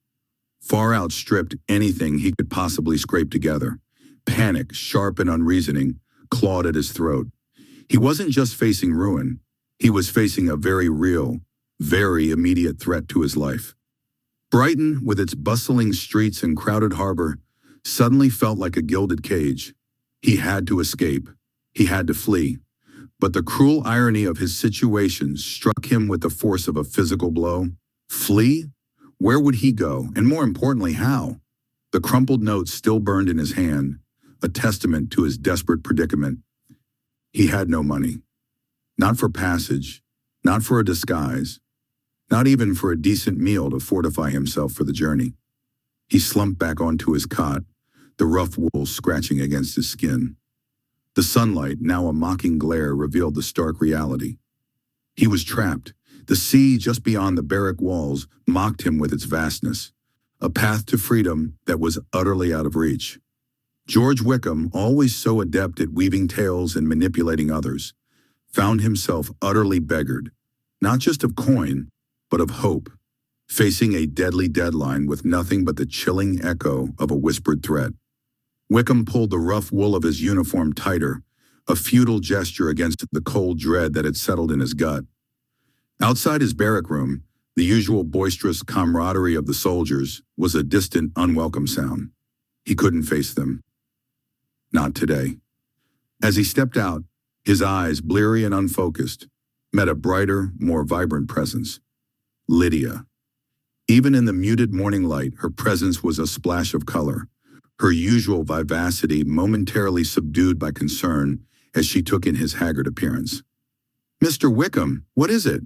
far outstripped anything he could possibly scrape together. Panic, sharp and unreasoning, clawed at his throat. He wasn't just facing ruin, he was facing a very real, very immediate threat to his life. Brighton, with its bustling streets and crowded harbor, suddenly felt like a gilded cage. He had to escape. He had to flee. But the cruel irony of his situation struck him with the force of a physical blow. Flee? Where would he go? And more importantly, how? The crumpled note still burned in his hand, a testament to his desperate predicament. He had no money. Not for passage, not for a disguise, not even for a decent meal to fortify himself for the journey. He slumped back onto his cot, the rough wool scratching against his skin. The sunlight, now a mocking glare, revealed the stark reality. He was trapped. The sea just beyond the barrack walls mocked him with its vastness, a path to freedom that was utterly out of reach. George Wickham, always so adept at weaving tales and manipulating others, found himself utterly beggared, not just of coin, but of hope, facing a deadly deadline with nothing but the chilling echo of a whispered threat. Wickham pulled the rough wool of his uniform tighter, a futile gesture against the cold dread that had settled in his gut. Outside his barrack room, the usual boisterous camaraderie of the soldiers was a distant, unwelcome sound. He couldn't face them. Not today. As he stepped out, his eyes, bleary and unfocused, met a brighter, more vibrant presence. Lydia. Even in the muted morning light, her presence was a splash of color, her usual vivacity momentarily subdued by concern as she took in his haggard appearance. "Mr. Wickham, what is it?"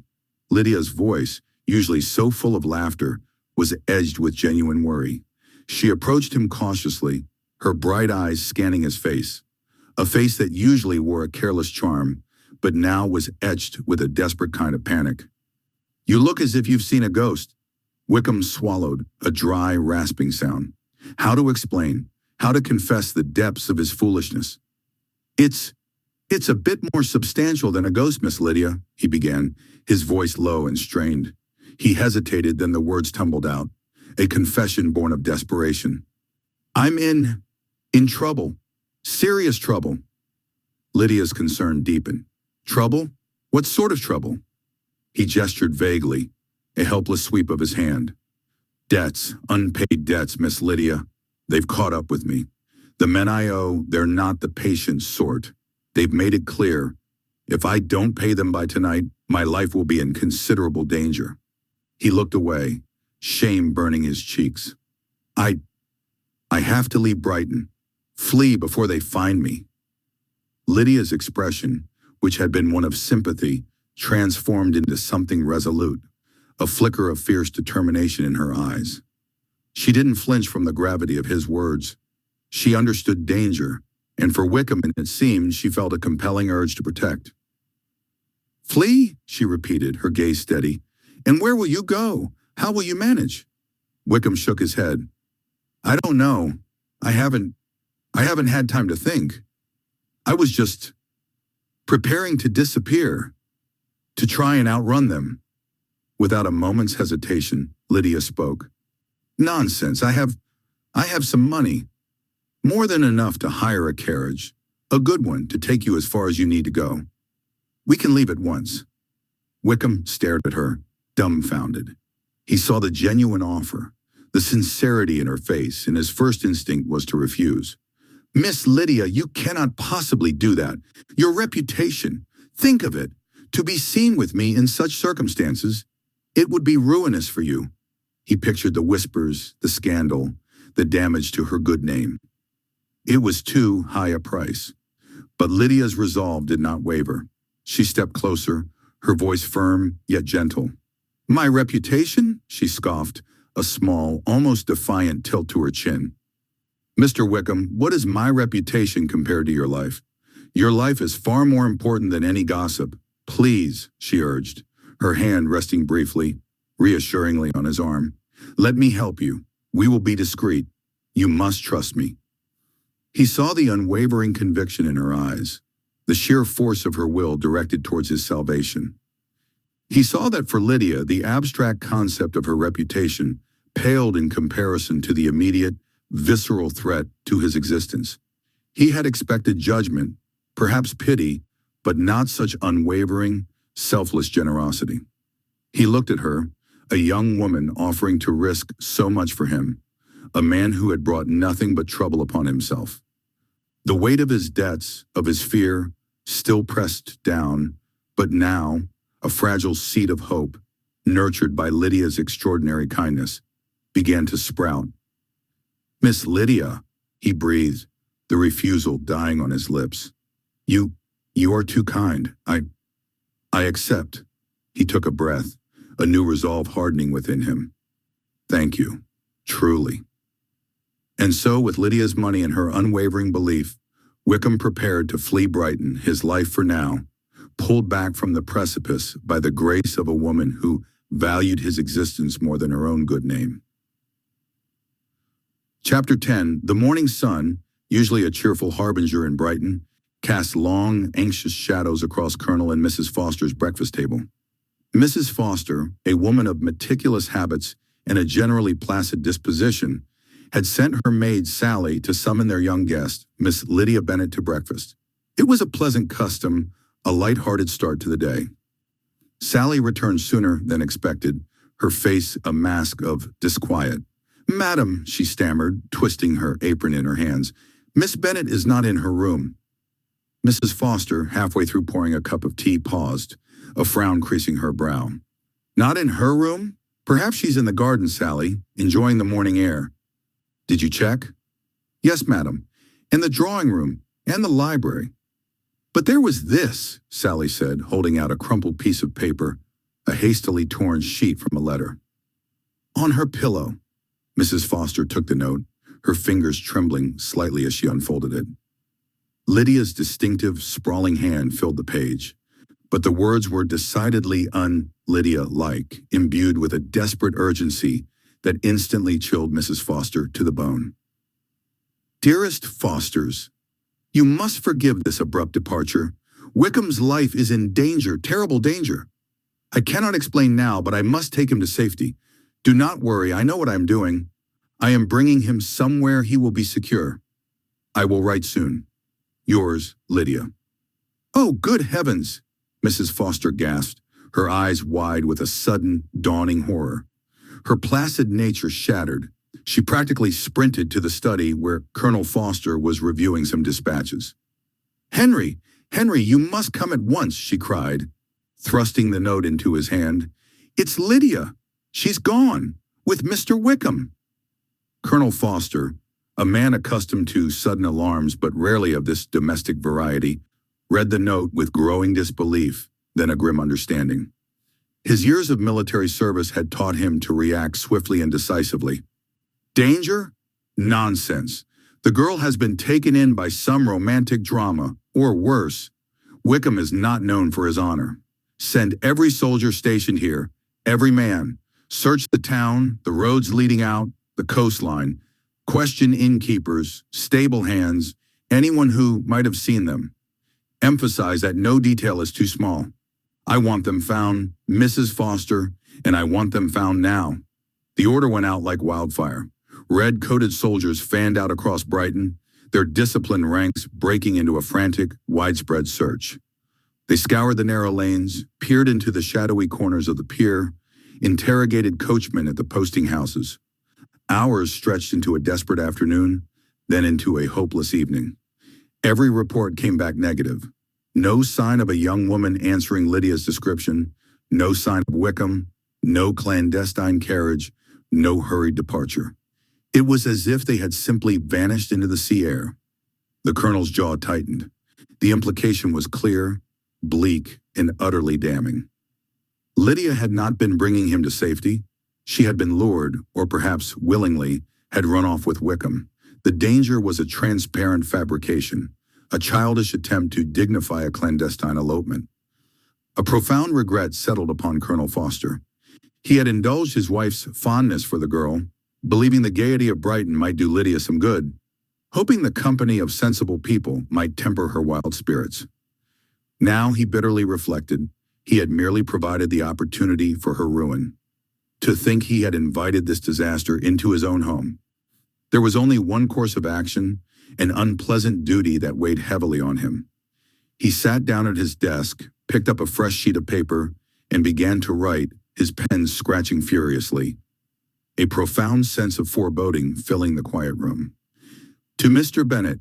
Lydia's voice, usually so full of laughter, was edged with genuine worry. She approached him cautiously, her bright eyes scanning his face, a face that usually wore a careless charm, but now was etched with a desperate kind of panic. "You look as if you've seen a ghost." Wickham swallowed, a dry, rasping sound. How to explain, how to confess the depths of his foolishness? It's a bit more substantial than a ghost, Miss Lydia," he began, his voice low and strained. He hesitated, then the words tumbled out, a confession born of desperation. "I'm in trouble. Serious trouble." Lydia's concern deepened. "Trouble? What sort of trouble?" He gestured vaguely, a helpless sweep of his hand. "Debts, unpaid debts, Miss Lydia. They've caught up with me. The men I owe, they're not the patient sort. They've made it clear, if I don't pay them by tonight, my life will be in considerable danger." He looked away, shame burning his cheeks. I have to leave Brighton. Flee before they find me." Lydia's expression, which had been one of sympathy, transformed into something resolute, a flicker of fierce determination in her eyes. She didn't flinch from the gravity of his words. She understood danger, and for Wickham, it seemed, she felt a compelling urge to protect. "Flee?" she repeated, her gaze steady. "And where will you go? How will you manage?" Wickham shook his head. "I don't know. I haven't had time to think. I was just preparing to disappear, to try and outrun them." Without a moment's hesitation, Lydia spoke. "Nonsense. I have some money. More than enough to hire a carriage, a good one to take you as far as you need to go. We can leave at once." Wickham stared at her, dumbfounded. He saw the genuine offer, the sincerity in her face, and his first instinct was to refuse. "Miss Lydia, you cannot possibly do that. Your reputation, think of it. To be seen with me in such circumstances, it would be ruinous for you." He pictured the whispers, the scandal, the damage to her good name. It was too high a price. But Lydia's resolve did not waver. She stepped closer, her voice firm yet gentle. "My reputation?" she scoffed, a small, almost defiant tilt to her chin. "Mr. Wickham, what is my reputation compared to your life? Your life is far more important than any gossip. Please, she urged, her hand resting briefly, reassuringly on his arm. Let me help you. We will be discreet. You must trust me. He saw the unwavering conviction in her eyes, the sheer force of her will directed towards his salvation. He saw that for Lydia, the abstract concept of her reputation paled in comparison to the immediate, visceral threat to his existence. He had expected judgment, perhaps pity, but not such unwavering, selfless generosity. He looked at her, a young woman offering to risk so much for him, a man who had brought nothing but trouble upon himself. The weight of his debts, of his fear, still pressed down, but now, a fragile seed of hope, nurtured by Lydia's extraordinary kindness, began to sprout. Miss Lydia, he breathed, the refusal dying on his lips. You are too kind. I accept. He took a breath, a new resolve hardening within him. Thank you, truly. And so, with Lydia's money and her unwavering belief, Wickham prepared to flee Brighton, his life for now, pulled back from the precipice by the grace of a woman who valued his existence more than her own good name. Chapter 10. The morning sun, usually a cheerful harbinger in Brighton, cast long, anxious shadows across Colonel and Mrs. Foster's breakfast table. Mrs. Foster, a woman of meticulous habits and a generally placid disposition, had sent her maid Sally to summon their young guest, Miss Lydia Bennet, to breakfast. It was a pleasant custom, a light-hearted start to the day. Sally returned sooner than expected, her face a mask of disquiet. "Madam," she stammered, twisting her apron in her hands, "Miss Bennet is not in her room." Mrs. Foster, halfway through pouring a cup of tea, paused, a frown creasing her brow. "Not in her room? Perhaps she's in the garden, Sally, enjoying the morning air." "Did you check?" "Yes, madam, and the drawing room, and the library." "But there was this," Sally said, holding out a crumpled piece of paper, a hastily torn sheet from a letter. "On her pillow." Mrs. Foster took the note, her fingers trembling slightly as she unfolded it. Lydia's distinctive, sprawling hand filled the page, but the words were decidedly un-Lydia-like, imbued with a desperate urgency that instantly chilled Mrs. Foster to the bone. "Dearest Fosters, you must forgive this abrupt departure. Wickham's life is in danger, terrible danger. I cannot explain now, but I must take him to safety. Do not worry, I know what I am doing. I am bringing him somewhere he will be secure. I will write soon. Yours, Lydia." "Oh, good heavens!" Mrs. Foster gasped, her eyes wide with a sudden, dawning horror. Her placid nature shattered. She practically sprinted to the study where Colonel Foster was reviewing some dispatches. Henry, you must come at once," she cried, thrusting the note into his hand. "It's Lydia. She's gone, with Mr. Wickham." Colonel Foster, a man accustomed to sudden alarms but rarely of this domestic variety, read the note with growing disbelief, then a grim understanding. His years of military service had taught him to react swiftly and decisively. Danger? Nonsense. The girl has been taken in by some romantic drama, or worse. Wickham is not known for his honor. Send every soldier stationed here, every man. Search the town, the roads leading out, the coastline. Question innkeepers, stable hands, anyone who might have seen them. Emphasize that no detail is too small. I want them found, Mrs. Foster, and I want them found now. The order went out like wildfire. Red-coated soldiers fanned out across Brighton, their disciplined ranks breaking into a frantic, widespread search. They scoured the narrow lanes, peered into the shadowy corners of the pier, interrogated coachmen at the posting houses. Hours stretched into a desperate afternoon, then into a hopeless evening. Every report came back negative. No sign of a young woman answering Lydia's description, no sign of Wickham, no clandestine carriage, no hurried departure. It was as if they had simply vanished into the sea air. The colonel's jaw tightened. The implication was clear, bleak, and utterly damning. Lydia had not been bringing him to safety. She had been lured, or perhaps willingly, had run off with Wickham. The danger was a transparent fabrication, a childish attempt to dignify a clandestine elopement. A profound regret settled upon Colonel Foster. He had indulged his wife's fondness for the girl, believing the gaiety of Brighton might do Lydia some good, hoping the company of sensible people might temper her wild spirits. Now he bitterly reflected, he had merely provided the opportunity for her ruin. To think he had invited this disaster into his own home. There was only one course of action, an unpleasant duty that weighed heavily on him. He sat down at his desk, picked up a fresh sheet of paper, and began to write, his pen scratching furiously. A profound sense of foreboding filling the quiet room. To Mr. Bennet,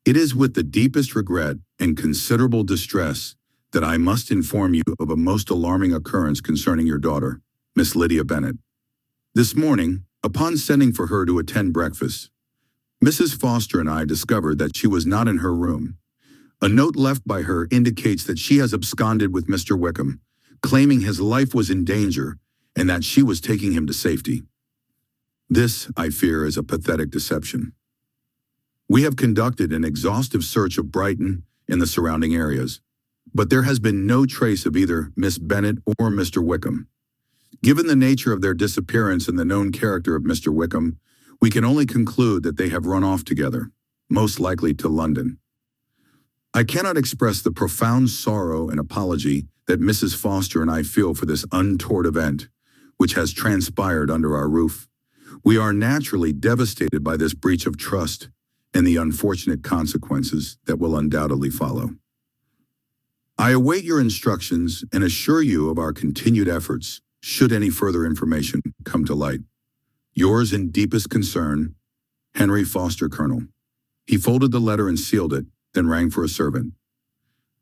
it is with the deepest regret and considerable distress that I must inform you of a most alarming occurrence concerning your daughter, Miss Lydia Bennet. This morning, upon sending for her to attend breakfast, Mrs. Foster and I discovered that she was not in her room. A note left by her indicates that she has absconded with Mr. Wickham, claiming his life was in danger and that she was taking him to safety. This, I fear, is a pathetic deception. We have conducted an exhaustive search of Brighton and the surrounding areas, but there has been no trace of either Miss Bennet or Mr. Wickham. Given the nature of their disappearance and the known character of Mr. Wickham, we can only conclude that they have run off together, most likely to London. I cannot express the profound sorrow and apology that Mrs. Foster and I feel for this untoward event, which has transpired under our roof. We are naturally devastated by this breach of trust and the unfortunate consequences that will undoubtedly follow. I await your instructions and assure you of our continued efforts, should any further information come to light. Yours in deepest concern, Henry Foster, Colonel. He folded the letter and sealed it, then rang for a servant.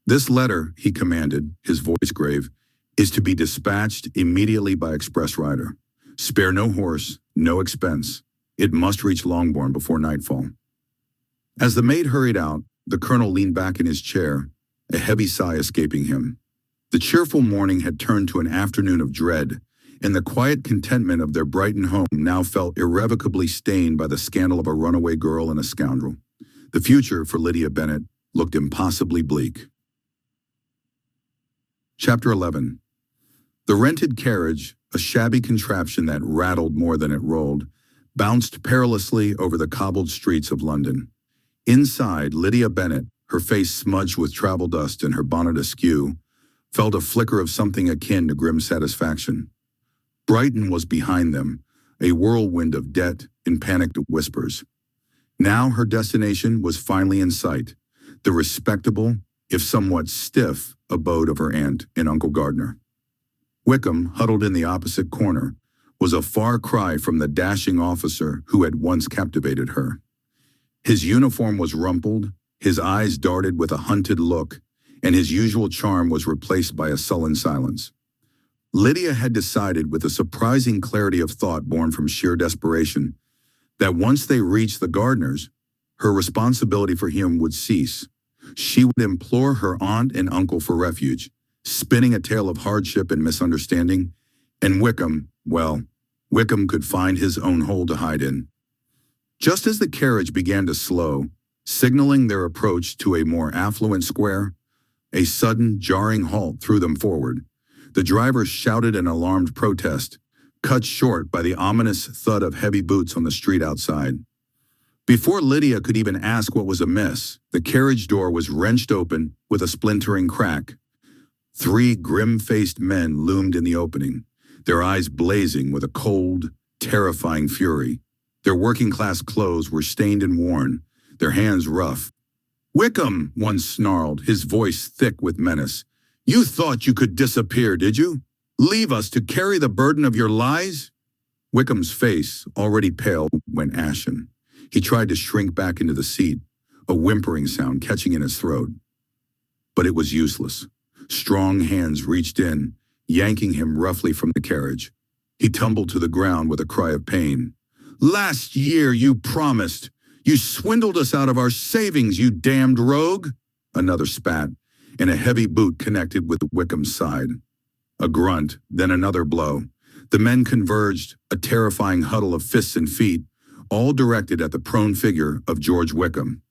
This letter, he commanded, his voice grave, is to be dispatched immediately by express rider. Spare no horse, no expense. It must reach Longbourn before nightfall. As the maid hurried out, the colonel leaned back in his chair, a heavy sigh escaping him. The cheerful morning had turned to an afternoon of dread, and the quiet contentment of their Brighton home now felt irrevocably stained by the scandal of a runaway girl and a scoundrel. The future for Lydia Bennet looked impossibly bleak. Chapter 11. The rented carriage, a shabby contraption that rattled more than it rolled, bounced perilously over the cobbled streets of London. Inside, Lydia Bennet, her face smudged with travel dust and her bonnet askew, felt a flicker of something akin to grim satisfaction. Brighton was behind them, a whirlwind of debt and panicked whispers. Now her destination was finally in sight, the respectable, if somewhat stiff, abode of her aunt and Uncle Gardner. Wickham, huddled in the opposite corner, was a far cry from the dashing officer who had once captivated her. His uniform was rumpled, his eyes darted with a hunted look, and his usual charm was replaced by a sullen silence. Lydia had decided with a surprising clarity of thought born from sheer desperation that once they reached the Gardners, her responsibility for him would cease. She would implore her aunt and uncle for refuge, spinning a tale of hardship and misunderstanding, and Wickham could find his own hole to hide in. Just as the carriage began to slow, signaling their approach to a more affluent square, a sudden, jarring halt threw them forward. The driver shouted an alarmed protest, cut short by the ominous thud of heavy boots on the street outside. Before Lydia could even ask what was amiss, the carriage door was wrenched open with a splintering crack. 3 grim-faced men loomed in the opening, their eyes blazing with a cold, terrifying fury. Their working-class clothes were stained and worn, their hands rough. "Wickham," one snarled, his voice thick with menace. "You thought you could disappear, did you? Leave us to carry the burden of your lies?" Wickham's face, already pale, went ashen. He tried to shrink back into the seat, a whimpering sound catching in his throat. But it was useless. Strong hands reached in, yanking him roughly from the carriage. He tumbled to the ground with a cry of pain. "Last year you promised. You swindled us out of our savings, you damned rogue!" Another spat, and a heavy boot connected with Wickham's side. A grunt, then another blow. The men converged, a terrifying huddle of fists and feet, all directed at the prone figure of George Wickham.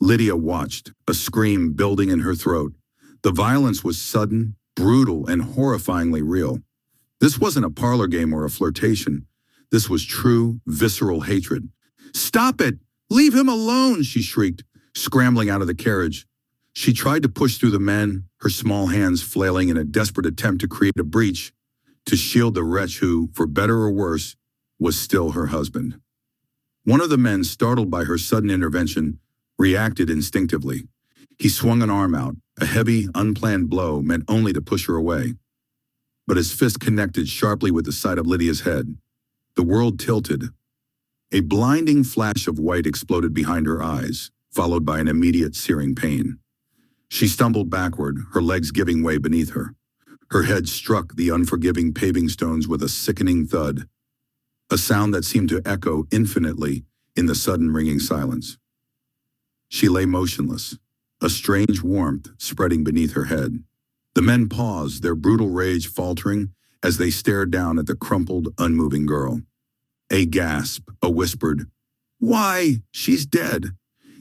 Lydia watched, a scream building in her throat. The violence was sudden, brutal, and horrifyingly real. This wasn't a parlor game or a flirtation. This was true, visceral hatred. "Stop it! Leave him alone!" she shrieked, scrambling out of the carriage. She tried to push through the men, her small hands flailing in a desperate attempt to create a breach, to shield the wretch who, for better or worse, was still her husband. One of the men, startled by her sudden intervention, reacted instinctively. He swung an arm out, a heavy, unplanned blow meant only to push her away. But his fist connected sharply with the side of Lydia's head. The world tilted. A blinding flash of white exploded behind her eyes, followed by an immediate searing pain. She stumbled backward, her legs giving way beneath her. Her head struck the unforgiving paving stones with a sickening thud, a sound that seemed to echo infinitely in the sudden ringing silence. She lay motionless, a strange warmth spreading beneath her head. The men paused, their brutal rage faltering as they stared down at the crumpled, unmoving girl. A gasp, a whispered, "Why? She's dead,"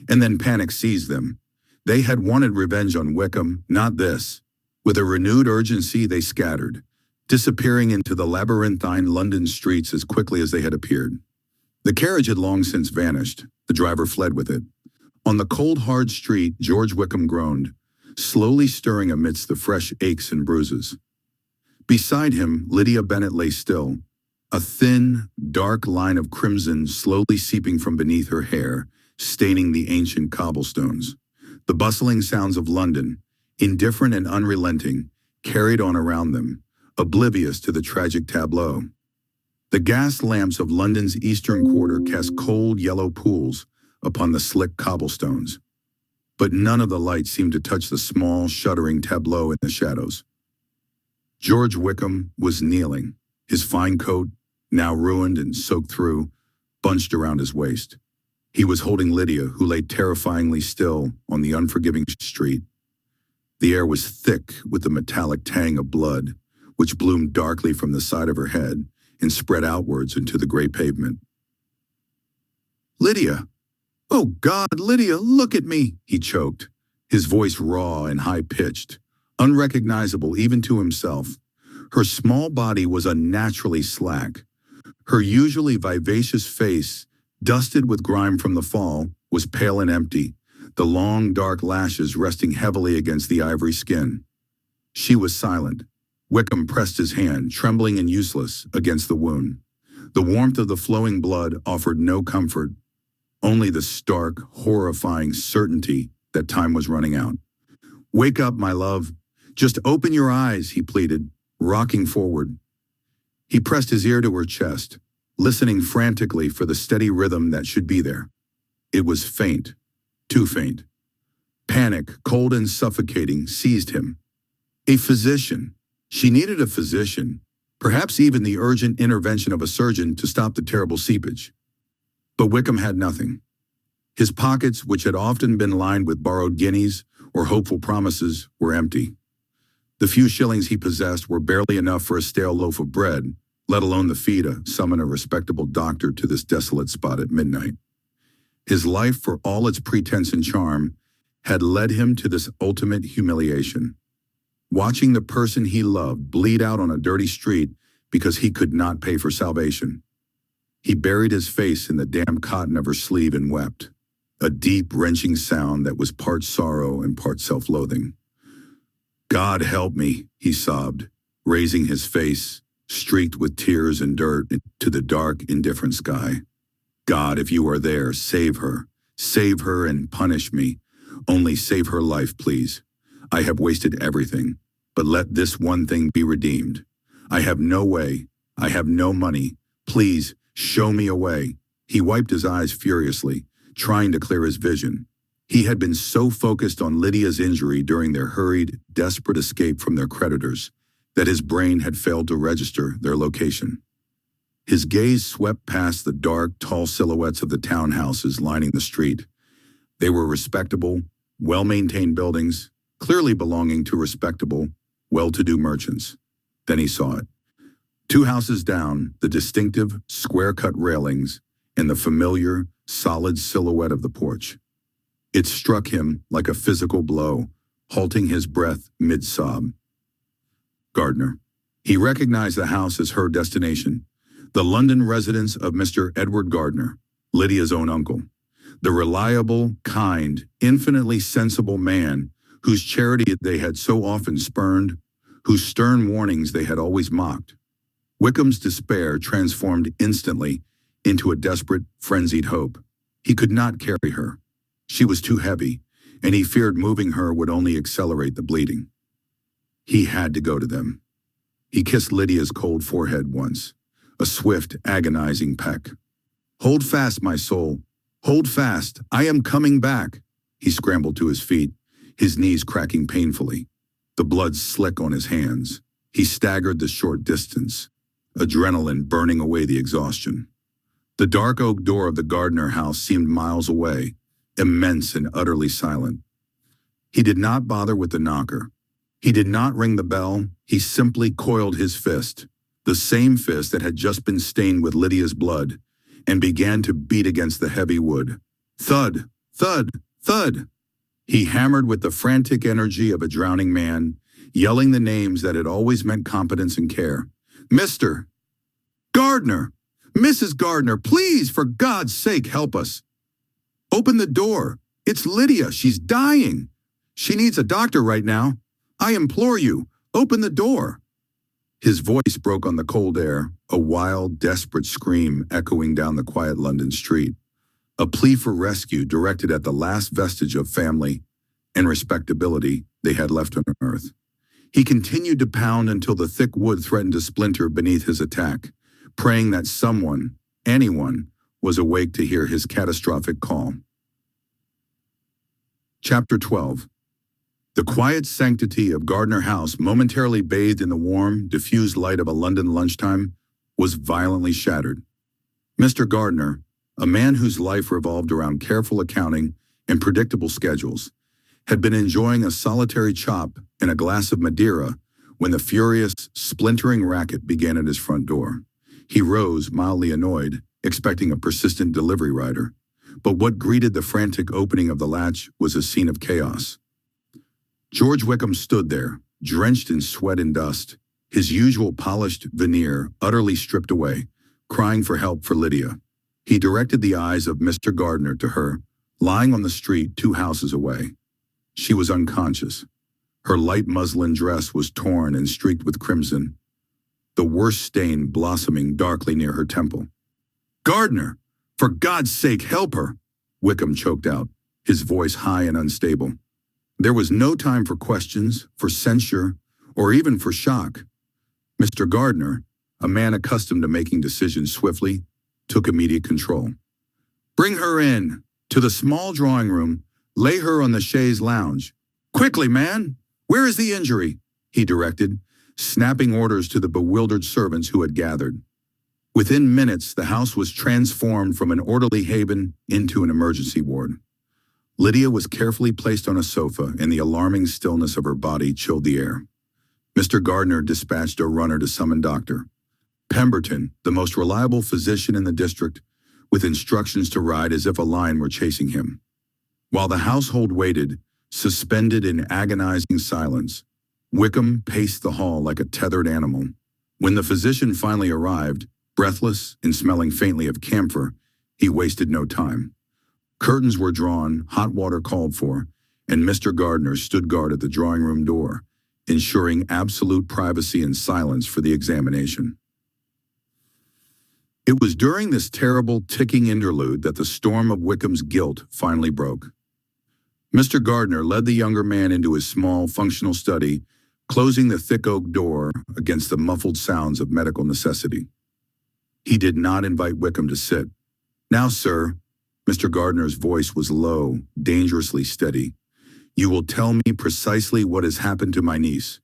and then panic seized them. They had wanted revenge on Wickham, not this. With a renewed urgency, they scattered, disappearing into the labyrinthine London streets as quickly as they had appeared. The carriage had long since vanished. The driver fled with it. On the cold, hard street, George Wickham groaned, slowly stirring amidst the fresh aches and bruises. Beside him, Lydia Bennet lay still, a thin, dark line of crimson slowly seeping from beneath her hair, staining the ancient cobblestones. The bustling sounds of London, indifferent and unrelenting, carried on around them, oblivious to the tragic tableau. The gas lamps of London's eastern quarter cast cold yellow pools upon the slick cobblestones, but none of the lights seemed to touch the small, shuddering tableau in the shadows. George Wickham was kneeling, his fine coat, now ruined and soaked through, bunched around his waist. He was holding Lydia, who lay terrifyingly still on the unforgiving street. The air was thick with the metallic tang of blood, which bloomed darkly from the side of her head and spread outwards into the gray pavement. "Lydia! Oh God, Lydia, look at me!" he choked, his voice raw and high-pitched, unrecognizable even to himself. Her small body was unnaturally slack. Her usually vivacious face, dusted with grime from the fall, was pale and empty, the long, dark lashes resting heavily against the ivory skin. She was silent. Wickham pressed his hand, trembling and useless, against the wound. The warmth of the flowing blood offered no comfort, only the stark, horrifying certainty that time was running out. "Wake up, my love. Just open your eyes," he pleaded, rocking forward. He pressed his ear to her chest, listening frantically for the steady rhythm that should be there. It was faint, too faint. Panic, cold and suffocating, seized him. A physician. She needed a physician, perhaps even the urgent intervention of a surgeon to stop the terrible seepage. But Wickham had nothing. His pockets, which had often been lined with borrowed guineas or hopeful promises, were empty. The few shillings he possessed were barely enough for a stale loaf of bread, let alone the fee to summon a respectable doctor to this desolate spot at midnight. His life, for all its pretense and charm, had led him to this ultimate humiliation. Watching the person he loved bleed out on a dirty street because he could not pay for salvation. He buried his face in the damp cotton of her sleeve and wept, a deep, wrenching sound that was part sorrow and part self-loathing. "God help me," he sobbed, raising his face, streaked with tears and dirt, to the dark, indifferent sky. "God, if you are there, save her and punish me. Only save her life, please. I have wasted everything, but let this one thing be redeemed. I have no way. I have no money. Please, show me a way." He wiped his eyes furiously, trying to clear his vision. He had been so focused on Lydia's injury during their hurried, desperate escape from their creditors that his brain had failed to register their location. His gaze swept past the dark, tall silhouettes of the townhouses lining the street. They were respectable, well-maintained buildings, clearly belonging to respectable, well-to-do merchants. Then he saw it. 2 houses down, the distinctive, square-cut railings and the familiar, solid silhouette of the porch. It struck him like a physical blow, halting his breath mid-sob. Gardner. He recognized the house as her destination, the London residence of Mr. Edward Gardner, Lydia's own uncle, the reliable, kind, infinitely sensible man whose charity they had so often spurned, whose stern warnings they had always mocked. Wickham's despair transformed instantly into a desperate, frenzied hope. He could not carry her. She was too heavy, and he feared moving her would only accelerate the bleeding. He had to go to them. He kissed Lydia's cold forehead once, a swift, agonizing peck. "Hold fast, my soul. Hold fast. I am coming back." He scrambled to his feet, his knees cracking painfully, the blood slick on his hands. He staggered the short distance, adrenaline burning away the exhaustion. The dark oak door of the Gardner house seemed miles away, immense and utterly silent. He did not bother with the knocker. He did not ring the bell. He simply coiled his fist, the same fist that had just been stained with Lydia's blood, and began to beat against the heavy wood. Thud, thud, thud. He hammered with the frantic energy of a drowning man, yelling the names that had always meant competence and care. "Mr. Gardner! Mrs. Gardner, please, for God's sake, help us. Open the door. It's Lydia. She's dying. She needs a doctor right now. I implore you, open the door." His voice broke on the cold air, a wild, desperate scream echoing down the quiet London street, a plea for rescue directed at the last vestige of family and respectability they had left on earth. He continued to pound until the thick wood threatened to splinter beneath his attack, praying that someone, anyone, was awake to hear his catastrophic call. Chapter 12. The quiet sanctity of Gardner House, momentarily bathed in the warm, diffused light of a London lunchtime, was violently shattered. Mr. Gardner, a man whose life revolved around careful accounting and predictable schedules, had been enjoying a solitary chop and a glass of Madeira when the furious, splintering racket began at his front door. He rose, mildly annoyed, expecting a persistent delivery rider. But what greeted the frantic opening of the latch was a scene of chaos. George Wickham stood there, drenched in sweat and dust, his usual polished veneer utterly stripped away, crying for help for Lydia. He directed the eyes of Mr. Gardner to her, lying on the street 2 houses away. She was unconscious. Her light muslin dress was torn and streaked with crimson, the worst stain blossoming darkly near her temple. "Gardner! For God's sake, help her!" Wickham choked out, his voice high and unstable. There was no time for questions, for censure, or even for shock. Mr. Gardner, a man accustomed to making decisions swiftly, took immediate control. "Bring her in, to the small drawing room. Lay her on the chaise lounge. Quickly, man! Where is the injury?" he directed, snapping orders to the bewildered servants who had gathered. Within minutes, the house was transformed from an orderly haven into an emergency ward. Lydia was carefully placed on a sofa, and the alarming stillness of her body chilled the air. Mr. Gardner dispatched a runner to summon Dr. Pemberton, the most reliable physician in the district, with instructions to ride as if a lion were chasing him. While the household waited, suspended in agonizing silence, Wickham paced the hall like a tethered animal. When the physician finally arrived, breathless and smelling faintly of camphor, he wasted no time. Curtains were drawn, hot water called for, and Mr. Gardner stood guard at the drawing-room door, ensuring absolute privacy and silence for the examination. It was during this terrible, ticking interlude that the storm of Wickham's guilt finally broke. Mr. Gardner led the younger man into his small, functional study, closing the thick oak door against the muffled sounds of medical necessity. He did not invite Wickham to sit. "Now, sir," Mr. Gardner's voice was low, dangerously steady, "you will tell me precisely what has happened to my niece.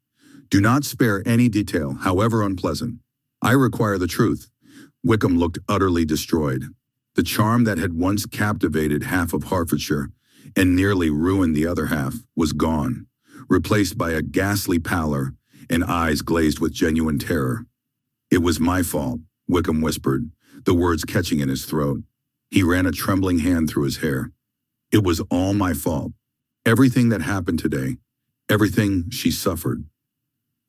Do not spare any detail, however unpleasant. I require the truth." Wickham looked utterly destroyed. The charm that had once captivated half of Hertfordshire and nearly ruined the other half was gone, replaced by a ghastly pallor and eyes glazed with genuine terror. "It was my fault," Wickham whispered, the words catching in his throat. He ran a trembling hand through his hair. It was all my fault. Everything that happened today, everything she suffered.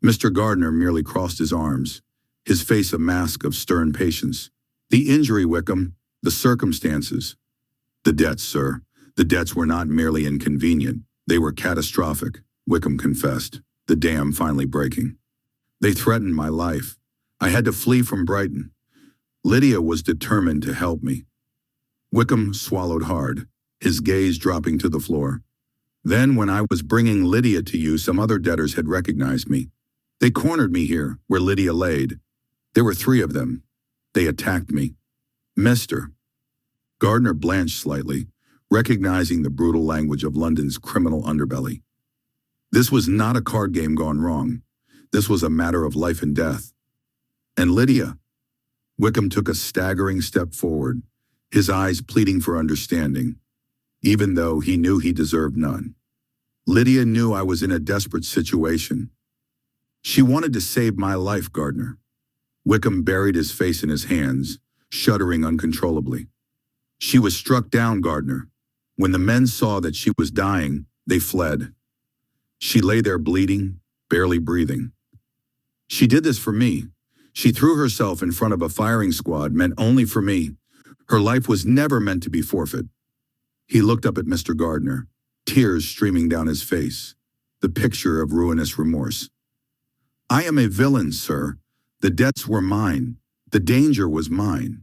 Mr. Gardner merely crossed his arms, his face a mask of stern patience. The injury, Wickham, the circumstances. The debts, sir. The debts were not merely inconvenient. They were catastrophic, Wickham confessed, the dam finally breaking. They threatened my life. I had to flee from Brighton. Lydia was determined to help me. Wickham swallowed hard, his gaze dropping to the floor. Then, when I was bringing Lydia to you, some other debtors had recognized me. They cornered me here, where Lydia laid. There were 3 of them. They attacked me. Mr. Gardner blanched slightly, recognizing the brutal language of London's criminal underbelly. This was not a card game gone wrong. This was a matter of life and death. And Lydia? Wickham took a staggering step forward, his eyes pleading for understanding, even though he knew he deserved none. Lydia knew I was in a desperate situation. She wanted to save my life, Gardner. Wickham buried his face in his hands, shuddering uncontrollably. She was struck down, Gardner. When the men saw that she was dying, they fled. She lay there bleeding, barely breathing. She did this for me. She threw herself in front of a firing squad meant only for me. Her life was never meant to be forfeit. He looked up at Mr. Gardner, tears streaming down his face, the picture of ruinous remorse. I am a villain, sir. The debts were mine. The danger was mine.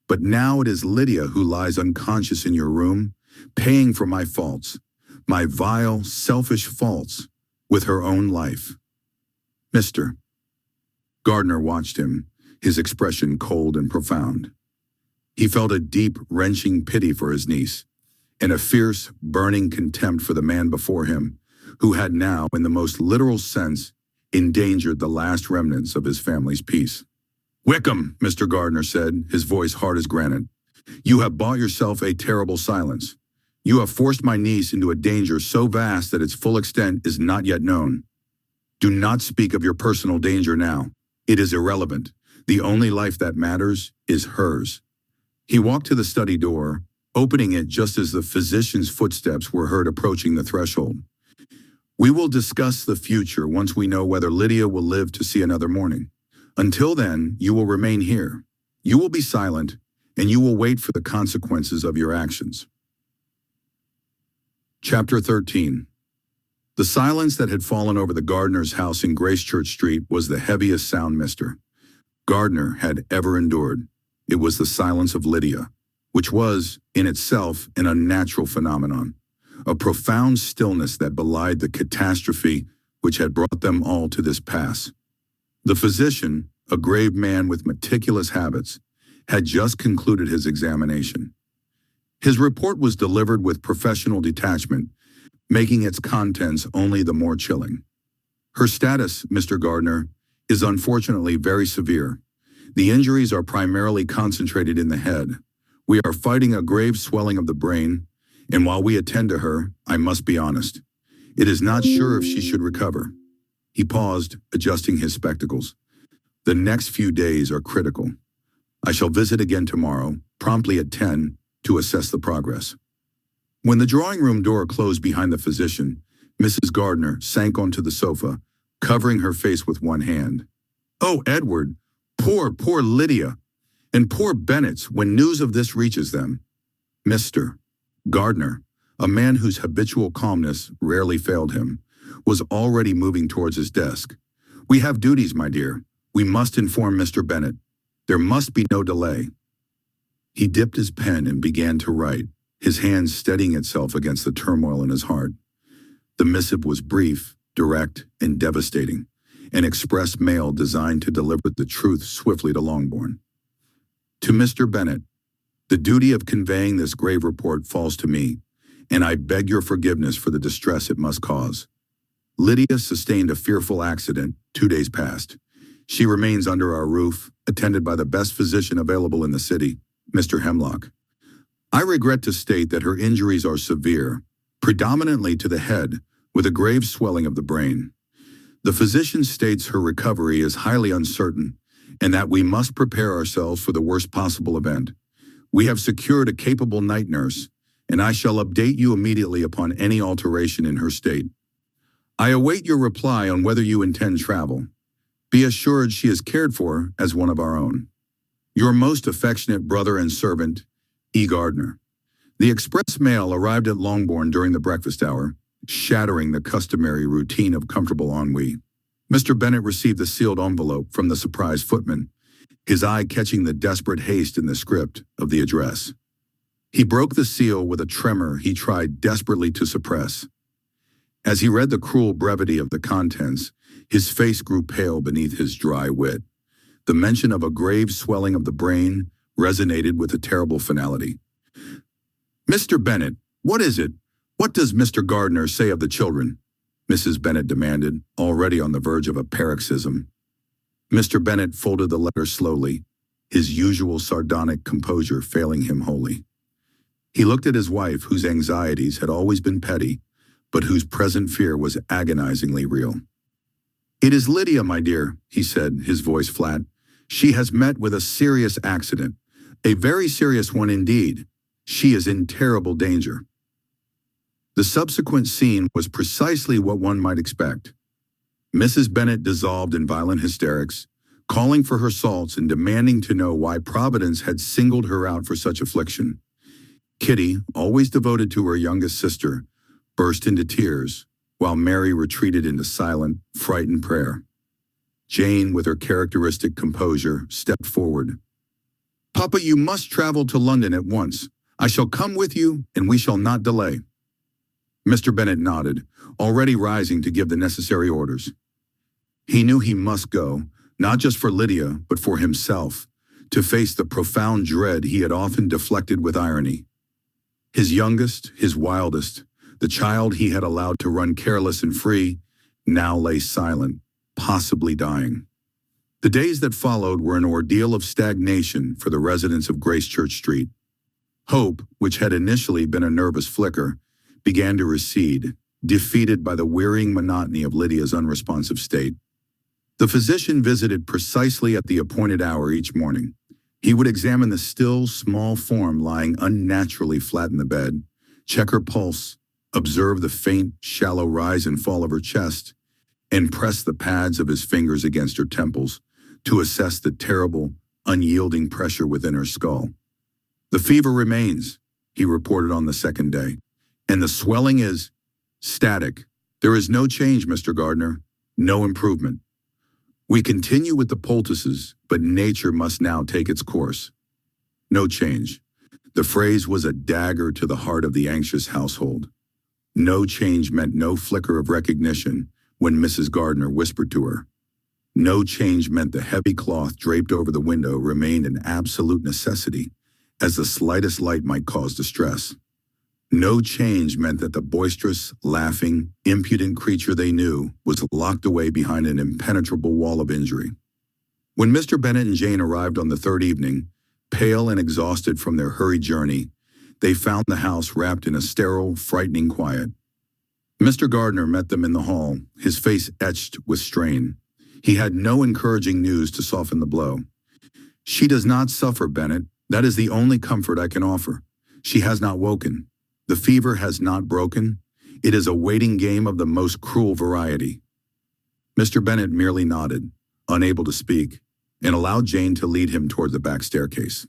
But now it is Lydia who lies unconscious in your room, paying for my faults, my vile, selfish faults, with her own life. Mr. Gardner watched him, his expression cold and profound. He felt a deep, wrenching pity for his niece, and a fierce, burning contempt for the man before him, who had now, in the most literal sense, endangered the last remnants of his family's peace. Wickham, Mr. Gardner said, his voice hard as granite, you have bought yourself a terrible silence. You have forced my niece into a danger so vast that its full extent is not yet known. Do not speak of your personal danger now. It is irrelevant. The only life that matters is hers. He walked to the study door, opening it just as the physician's footsteps were heard approaching the threshold. We will discuss the future once we know whether Lydia will live to see another morning. Until then, you will remain here. You will be silent, and you will wait for the consequences of your actions. Chapter 13. The silence that had fallen over the Gardner's house in Gracechurch Street was the heaviest sound Mr. Gardner had ever endured. It was the silence of Lydia, which was, in itself, an unnatural phenomenon, a profound stillness that belied the catastrophe which had brought them all to this pass. The physician, a grave man with meticulous habits, had just concluded his examination. His report was delivered with professional detachment, making its contents only the more chilling. Her status, Mr. Gardner, is unfortunately very severe. The injuries are primarily concentrated in the head. We are fighting a grave swelling of the brain, and while we attend to her, I must be honest, it is not sure if she should recover. He paused, adjusting his spectacles. The next few days are critical. I shall visit again tomorrow, promptly at 10, to assess the progress. When the drawing room door closed behind the physician, Mrs. Gardner sank onto the sofa, covering her face with one hand. Oh, Edward, poor Lydia, and poor Bennet's when news of this reaches them. Mr. Gardner, a man whose habitual calmness rarely failed him, was already moving towards his desk. We have duties, my dear. We must inform Mr. Bennet. There must be no delay. He dipped his pen and began to write, his hand steadying itself against the turmoil in his heart. The missive was brief, direct, and devastating, an express mail designed to deliver the truth swiftly to Longbourn. To Mr. Bennet, the duty of conveying this grave report falls to me, and I beg your forgiveness for the distress it must cause. Lydia sustained a fearful accident 2 days past. She remains under our roof, attended by the best physician available in the city, Mr. Hemlock. I regret to state that her injuries are severe, predominantly to the head, with a grave swelling of the brain. The physician states her recovery is highly uncertain, and that we must prepare ourselves for the worst possible event. We have secured a capable night nurse, and I shall update you immediately upon any alteration in her state. I await your reply on whether you intend travel. Be assured she is cared for as one of our own. Your most affectionate brother and servant, E. Gardner. The express mail arrived at Longbourn during the breakfast hour, shattering the customary routine of comfortable ennui. Mr. Bennet received the sealed envelope from the surprised footman, his eye catching the desperate haste in the script of the address. He broke the seal with a tremor he tried desperately to suppress. As he read the cruel brevity of the contents, his face grew pale beneath his dry wit. The mention of a grave swelling of the brain resonated with a terrible finality. Mr. Bennet, what is it? What does Mr. Gardner say of the children? Mrs. Bennet demanded, already on the verge of a paroxysm. Mr. Bennet folded the letter slowly, his usual sardonic composure failing him wholly. He looked at his wife, whose anxieties had always been petty, but whose present fear was agonizingly real. It is Lydia, my dear, he said, his voice flat. She has met with a serious accident, a very serious one indeed. She is in terrible danger. The subsequent scene was precisely what one might expect. Mrs. Bennet dissolved in violent hysterics, calling for her salts and demanding to know why Providence had singled her out for such affliction. Kitty, always devoted to her youngest sister, burst into tears, while Mary retreated into silent, frightened prayer. Jane, with her characteristic composure, stepped forward. Papa, you must travel to London at once. I shall come with you, and we shall not delay. Mr. Bennet nodded, already rising to give the necessary orders. He knew he must go, not just for Lydia, but for himself, to face the profound dread he had often deflected with irony. His youngest, his wildest, the child he had allowed to run careless and free, now lay silent, possibly dying. The days that followed were an ordeal of stagnation for the residents of Gracechurch Street. Hope, which had initially been a nervous flicker, began to recede, defeated by the wearying monotony of Lydia's unresponsive state. The physician visited precisely at the appointed hour each morning. He would examine the still, small form lying unnaturally flat in the bed, check her pulse, observe the faint, shallow rise and fall of her chest, and press the pads of his fingers against her temples to assess the terrible, unyielding pressure within her skull. The fever remains, he reported on the second day, and the swelling is static. There is no change, Mr. Gardner, no improvement. We continue with the poultices, but nature must now take its course. No change. The phrase was a dagger to the heart of the anxious household. No change meant no flicker of recognition when Mrs. Gardner whispered to her. No change meant the heavy cloth draped over the window remained an absolute necessity, as the slightest light might cause distress. No change meant that the boisterous, laughing, impudent creature they knew was locked away behind an impenetrable wall of injury. When Mr. Bennet and Jane arrived on the third evening, pale and exhausted from their hurried journey, they found the house wrapped in a sterile, frightening quiet. Mr. Gardner met them in the hall, his face etched with strain. He had no encouraging news to soften the blow. She does not suffer, Bennet. That is the only comfort I can offer. She has not woken. The fever has not broken. It is a waiting game of the most cruel variety. Mr. Bennet merely nodded, unable to speak, and allowed Jane to lead him toward the back staircase.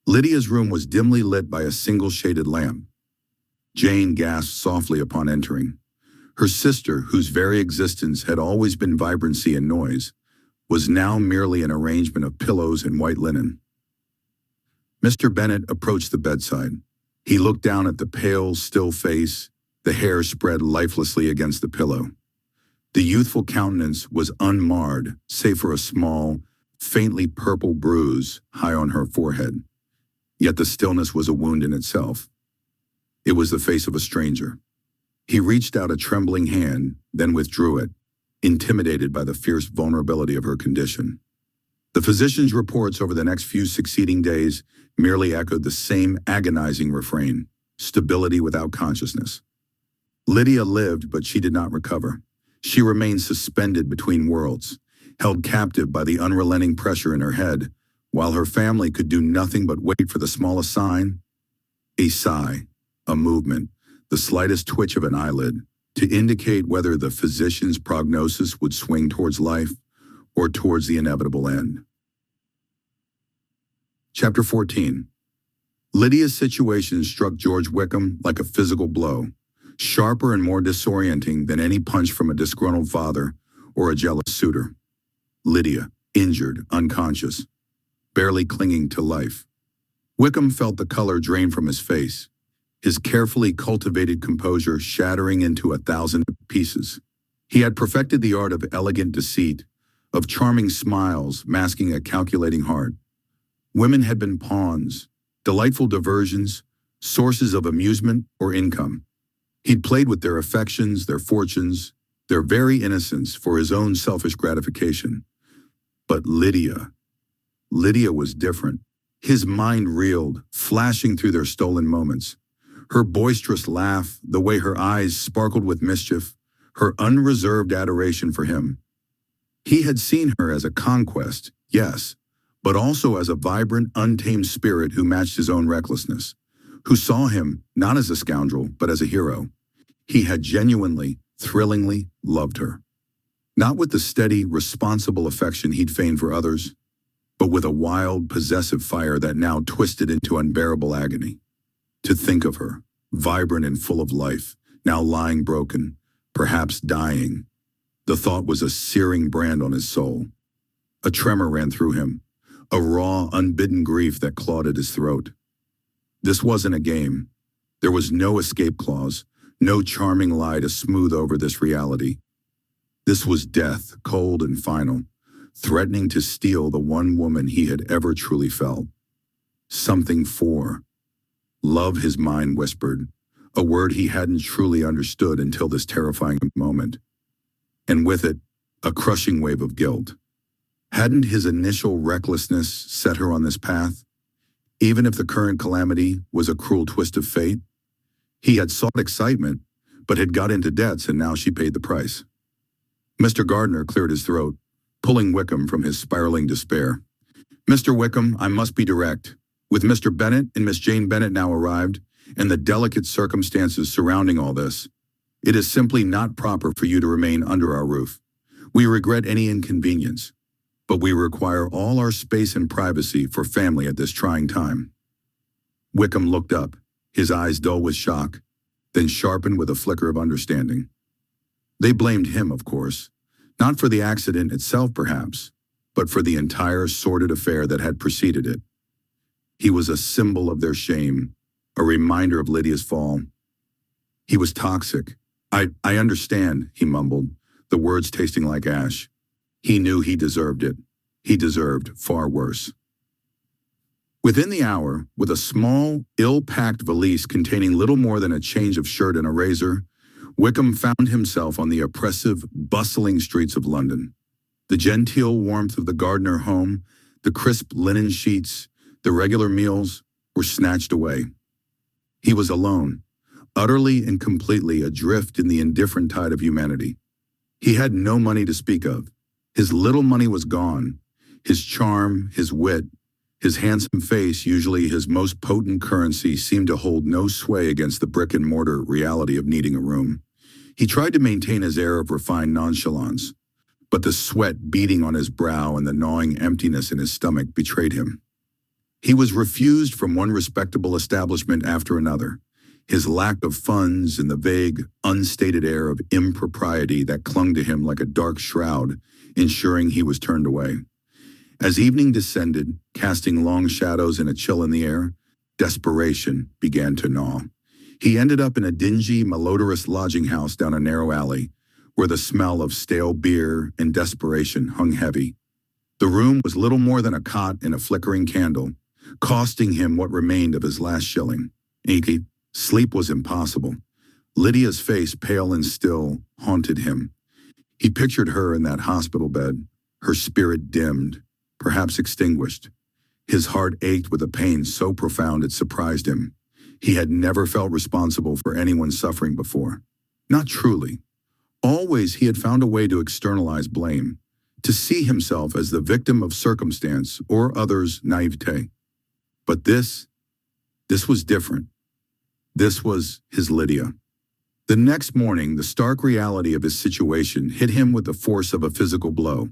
Lydia's room was dimly lit by a single shaded lamp. Jane gasped softly upon entering. Her sister, whose very existence had always been vibrancy and noise, was now merely an arrangement of pillows and white linen. Mr. Bennet approached the bedside. He looked down at the pale, still face, the hair spread lifelessly against the pillow. The youthful countenance was unmarred, save for a small, faintly purple bruise high on her forehead. Yet the stillness was a wound in itself. It was the face of a stranger. He reached out a trembling hand, then withdrew it, intimidated by the fierce vulnerability of her condition. The physician's reports over the next few succeeding days merely echoed the same agonizing refrain: stability without consciousness. Lydia lived, but she did not recover. She remained suspended between worlds, held captive by the unrelenting pressure in her head, while her family could do nothing but wait for the smallest sign, a sigh, a movement, the slightest twitch of an eyelid, to indicate whether the physician's prognosis would swing towards life or towards the inevitable end. Chapter 14. Lydia's situation struck George Wickham like a physical blow, sharper and more disorienting than any punch from a disgruntled father or a jealous suitor. Lydia, injured, unconscious, barely clinging to life. Wickham felt the color drain from his face, his carefully cultivated composure shattering into 1,000 pieces. He had perfected the art of elegant deceit, of charming smiles masking a calculating heart. Women had been pawns, delightful diversions, sources of amusement or income. He'd played with their affections, their fortunes, their very innocence for his own selfish gratification. But Lydia was different. His mind reeled, flashing through their stolen moments. Her boisterous laugh, the way her eyes sparkled with mischief, her unreserved adoration for him. He had seen her as a conquest, yes, but also as a vibrant, untamed spirit who matched his own recklessness, who saw him not as a scoundrel, but as a hero. He had genuinely, thrillingly loved her. Not with the steady, responsible affection he'd feigned for others, but with a wild, possessive fire that now twisted into unbearable agony. To think of her, vibrant and full of life, now lying broken, perhaps dying. The thought was a searing brand on his soul. A tremor ran through him, a raw, unbidden grief that clawed at his throat. This wasn't a game. There was no escape clause, no charming lie to smooth over this reality. This was death, cold and final, threatening to steal the one woman he had ever truly felt. Something for. Love, his mind whispered, a word he hadn't truly understood until this terrifying moment. And with it, a crushing wave of guilt. Hadn't his initial recklessness set her on this path? Even if the current calamity was a cruel twist of fate? He had sought excitement, but had got into debts, and now she paid the price. Mr. Gardner cleared his throat, pulling Wickham from his spiraling despair. Mr. Wickham, I must be direct. With Mr. Bennet and Miss Jane Bennet now arrived, and the delicate circumstances surrounding all this, it is simply not proper for you to remain under our roof. We regret any inconvenience, but we require all our space and privacy for family at this trying time. Wickham looked up, his eyes dull with shock, then sharpened with a flicker of understanding. They blamed him, of course, not for the accident itself perhaps, but for the entire sordid affair that had preceded it. He was a symbol of their shame, a reminder of Lydia's fall. He was toxic. I understand, he mumbled, the words tasting like ash. He knew he deserved it. He deserved far worse. Within the hour, with a small, ill-packed valise containing little more than a change of shirt and a razor, Wickham found himself on the oppressive, bustling streets of London. The genteel warmth of the Gardner home, the crisp linen sheets, the regular meals were snatched away. He was alone, utterly and completely adrift in the indifferent tide of humanity. He had no money to speak of. His little money was gone. His charm, his wit, his handsome face, usually his most potent currency, seemed to hold no sway against the brick-and-mortar reality of needing a room. He tried to maintain his air of refined nonchalance, but the sweat beading on his brow and the gnawing emptiness in his stomach betrayed him. He was refused from one respectable establishment after another, his lack of funds and the vague, unstated air of impropriety that clung to him like a dark shroud, ensuring he was turned away. As evening descended, casting long shadows and a chill in the air, desperation began to gnaw. He ended up in a dingy, malodorous lodging house down a narrow alley, where the smell of stale beer and desperation hung heavy. The room was little more than a cot and a flickering candle, costing him what remained of his last shilling. Sleep was impossible. Lydia's face, pale and still, haunted him. He pictured her in that hospital bed, her spirit dimmed, perhaps extinguished. His heart ached with a pain so profound it surprised him. He had never felt responsible for anyone's suffering before. Not truly. Always he had found a way to externalize blame, to see himself as the victim of circumstance or others' naivete. But this was different. This was his Lydia. The next morning, the stark reality of his situation hit him with the force of a physical blow.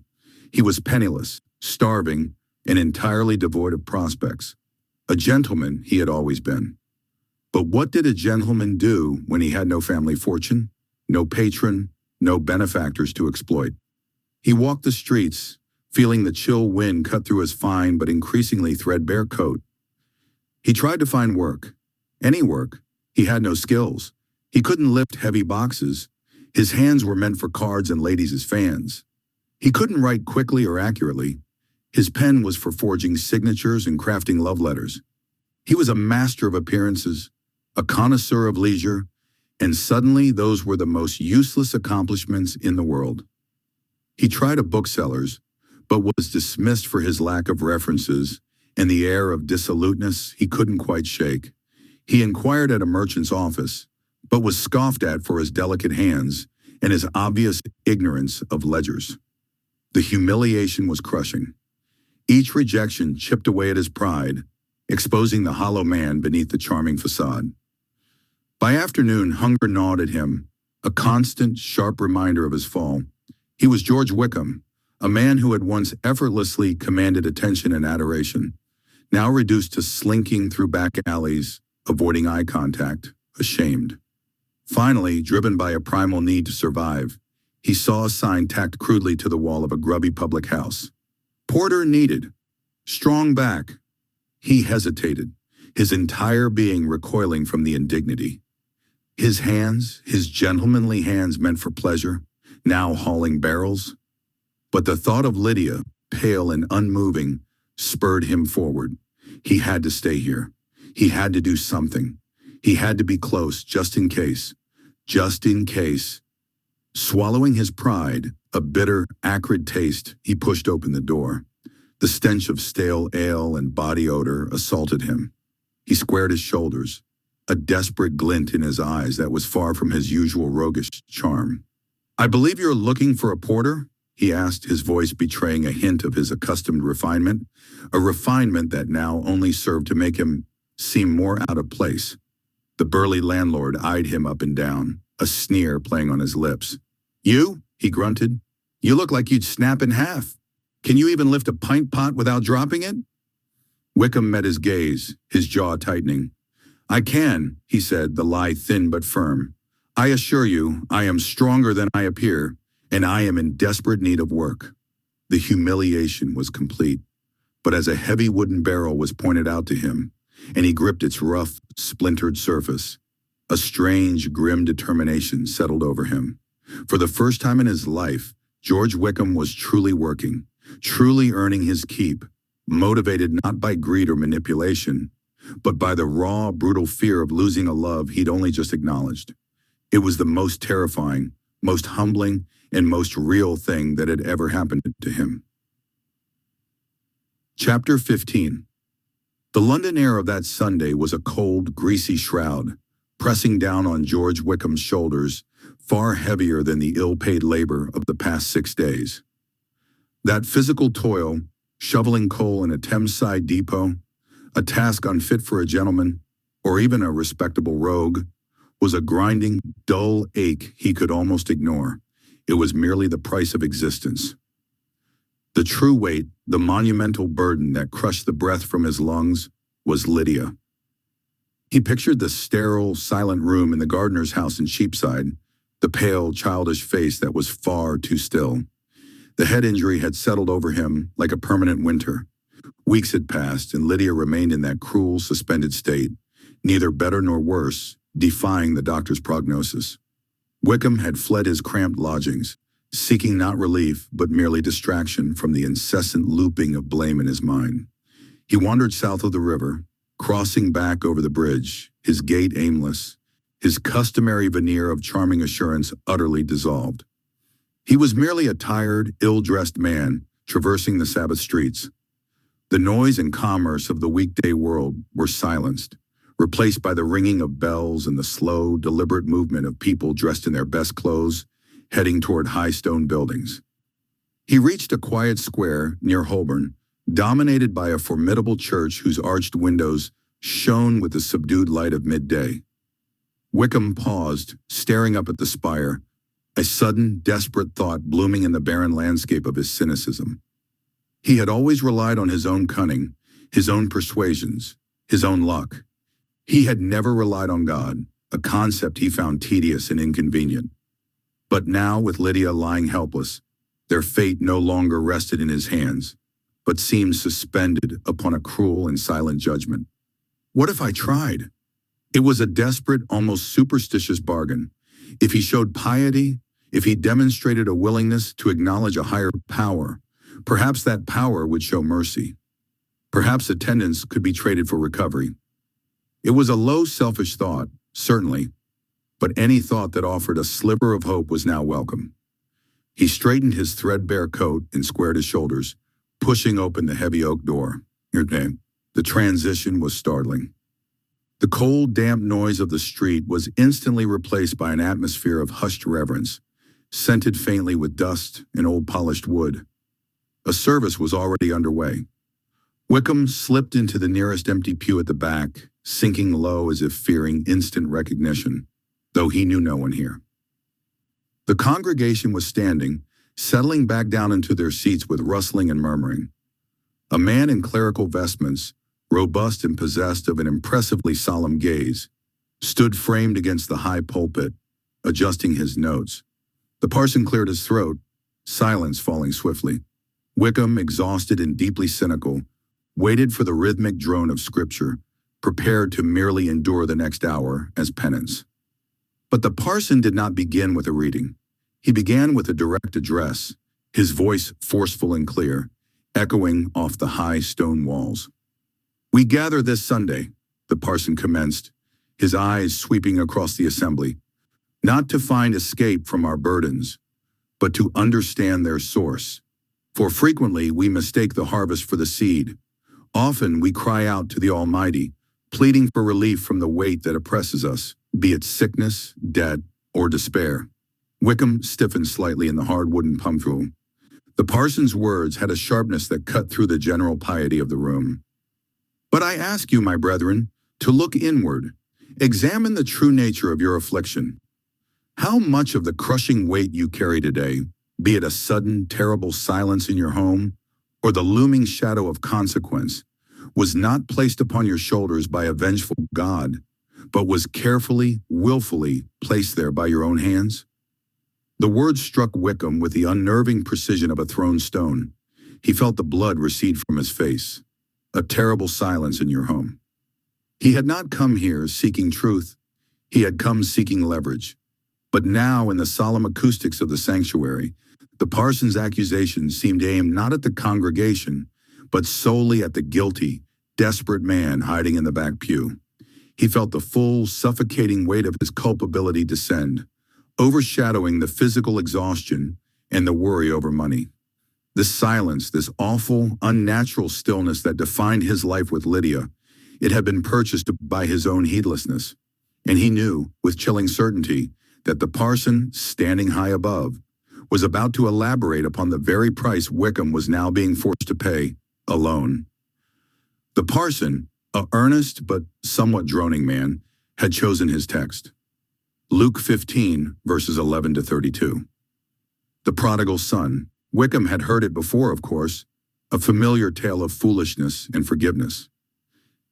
He was penniless, starving, and entirely devoid of prospects. A gentleman he had always been. But what did a gentleman do when he had no family fortune, no patron, no benefactors to exploit? He walked the streets, feeling the chill wind cut through his fine but increasingly threadbare coat. He tried to find work. Any work. He had no skills. He couldn't lift heavy boxes. His hands were meant for cards and ladies as fans. He couldn't write quickly or accurately. His pen was for forging signatures and crafting love letters. He was a master of appearances, a connoisseur of leisure, and suddenly those were the most useless accomplishments in the world. He tried a bookseller's, but was dismissed for his lack of references and the air of dissoluteness he couldn't quite shake. He inquired at a merchant's office, but was scoffed at for his delicate hands and his obvious ignorance of ledgers. The humiliation was crushing. Each rejection chipped away at his pride, exposing the hollow man beneath the charming facade. By afternoon, hunger gnawed at him, a constant, sharp reminder of his fall. He was George Wickham, a man who had once effortlessly commanded attention and adoration, now reduced to slinking through back alleys, avoiding eye contact, ashamed. Finally, driven by a primal need to survive, he saw a sign tacked crudely to the wall of a grubby public house. Porter needed. Strong back. He hesitated, his entire being recoiling from the indignity. His hands, his gentlemanly hands meant for pleasure, now hauling barrels. But the thought of Lydia, pale and unmoving, spurred him forward. He had to stay here. He had to do something. He had to be close, just in case. Just in case. Swallowing his pride, a bitter, acrid taste, he pushed open the door. The stench of stale ale and body odor assaulted him. He squared his shoulders, a desperate glint in his eyes that was far from his usual roguish charm. "I believe you're looking for a porter?" he asked, his voice betraying a hint of his accustomed refinement, a refinement that now only served to make him seem more out of place. The burly landlord eyed him up and down, a sneer playing on his lips. "You?" he grunted. "You look like you'd snap in half. Can you even lift a pint pot without dropping it?" Wickham met his gaze, his jaw tightening. "I can," he said, the lie thin but firm. "I assure you, I am stronger than I appear, and I am in desperate need of work." The humiliation was complete, but as a heavy wooden barrel was pointed out to him, and he gripped its rough, splintered surface, a strange, grim determination settled over him. For the first time in his life, George Wickham was truly working, truly earning his keep, motivated not by greed or manipulation, but by the raw, brutal fear of losing a love he'd only just acknowledged. It was the most terrifying, most humbling, and most real thing that had ever happened to him. Chapter 15. The London air of that Sunday was a cold, greasy shroud, pressing down on George Wickham's shoulders, far heavier than the ill-paid labor of the past 6 days. That physical toil, shoveling coal in a Thameside depot, a task unfit for a gentleman, or even a respectable rogue, was a grinding, dull ache he could almost ignore. It was merely the price of existence. The true weight, the monumental burden that crushed the breath from his lungs, was Lydia. He pictured the sterile, silent room in the gardener's house in Cheapside, the pale, childish face that was far too still. The head injury had settled over him like a permanent winter. Weeks had passed, and Lydia remained in that cruel, suspended state, neither better nor worse, defying the doctor's prognosis. Wickham had fled his cramped lodgings, seeking not relief but merely distraction from the incessant looping of blame in his mind. He wandered south of the river, crossing back over the bridge, his gait aimless, his customary veneer of charming assurance utterly dissolved. He was merely a tired, ill-dressed man traversing the Sabbath streets. The noise and commerce of the weekday world were silenced, replaced by the ringing of bells and the slow, deliberate movement of people dressed in their best clothes, heading toward high stone buildings. He reached a quiet square near Holborn, dominated by a formidable church whose arched windows shone with the subdued light of midday. Wickham paused, staring up at the spire, a sudden, desperate thought blooming in the barren landscape of his cynicism. He had always relied on his own cunning, his own persuasions, his own luck. He had never relied on God, a concept he found tedious and inconvenient. But now, with Lydia lying helpless, their fate no longer rested in his hands, but seemed suspended upon a cruel and silent judgment. What if I tried? It was a desperate, almost superstitious bargain. If he showed piety, if he demonstrated a willingness to acknowledge a higher power, perhaps that power would show mercy. Perhaps attendance could be traded for recovery. It was a low, selfish thought, certainly, but any thought that offered a sliver of hope was now welcome. He straightened his threadbare coat and squared his shoulders, pushing open the heavy oak door. The transition was startling. The cold, damp noise of the street was instantly replaced by an atmosphere of hushed reverence, scented faintly with dust and old polished wood. A service was already underway. Wickham slipped into the nearest empty pew at the back, sinking low as if fearing instant recognition, though he knew no one here. The congregation was standing, settling back down into their seats with rustling and murmuring. A man in clerical vestments, robust and possessed of an impressively solemn gaze, stood framed against the high pulpit, adjusting his notes. The parson cleared his throat, silence falling swiftly. Wickham, exhausted and deeply cynical, waited for the rhythmic drone of Scripture, prepared to merely endure the next hour as penance. But the parson did not begin with a reading. He began with a direct address, his voice forceful and clear, echoing off the high stone walls. "We gather this Sunday," the parson commenced, his eyes sweeping across the assembly, "not to find escape from our burdens, but to understand their source. For frequently we mistake the harvest for the seed. Often we cry out to the Almighty, pleading for relief from the weight that oppresses us, be it sickness, debt, or despair." Wickham stiffened slightly in the hard wooden pumpstool. The parson's words had a sharpness that cut through the general piety of the room. "But I ask you, my brethren, to look inward. Examine the true nature of your affliction. How much of the crushing weight you carry today, be it a sudden, terrible silence in your home, or the looming shadow of consequence, was not placed upon your shoulders by a vengeful God, but was carefully, willfully placed there by your own hands?" The words struck Wickham with the unnerving precision of a thrown stone. He felt the blood recede from his face. A terrible silence in your home. He had not come here seeking truth. He had come seeking leverage. But now, in the solemn acoustics of the sanctuary, the parson's accusations seemed aimed not at the congregation, but solely at the guilty, desperate man hiding in the back pew. He felt the full, suffocating weight of his culpability descend, overshadowing the physical exhaustion and the worry over money. This silence, this awful, unnatural stillness that defined his life with Lydia, it had been purchased by his own heedlessness. And he knew, with chilling certainty, that the parson, standing high above, was about to elaborate upon the very price Wickham was now being forced to pay, alone. The parson, a earnest but somewhat droning man, had chosen his text. Luke 15, verses 11 to 32. The prodigal son. Wickham had heard it before, of course, a familiar tale of foolishness and forgiveness.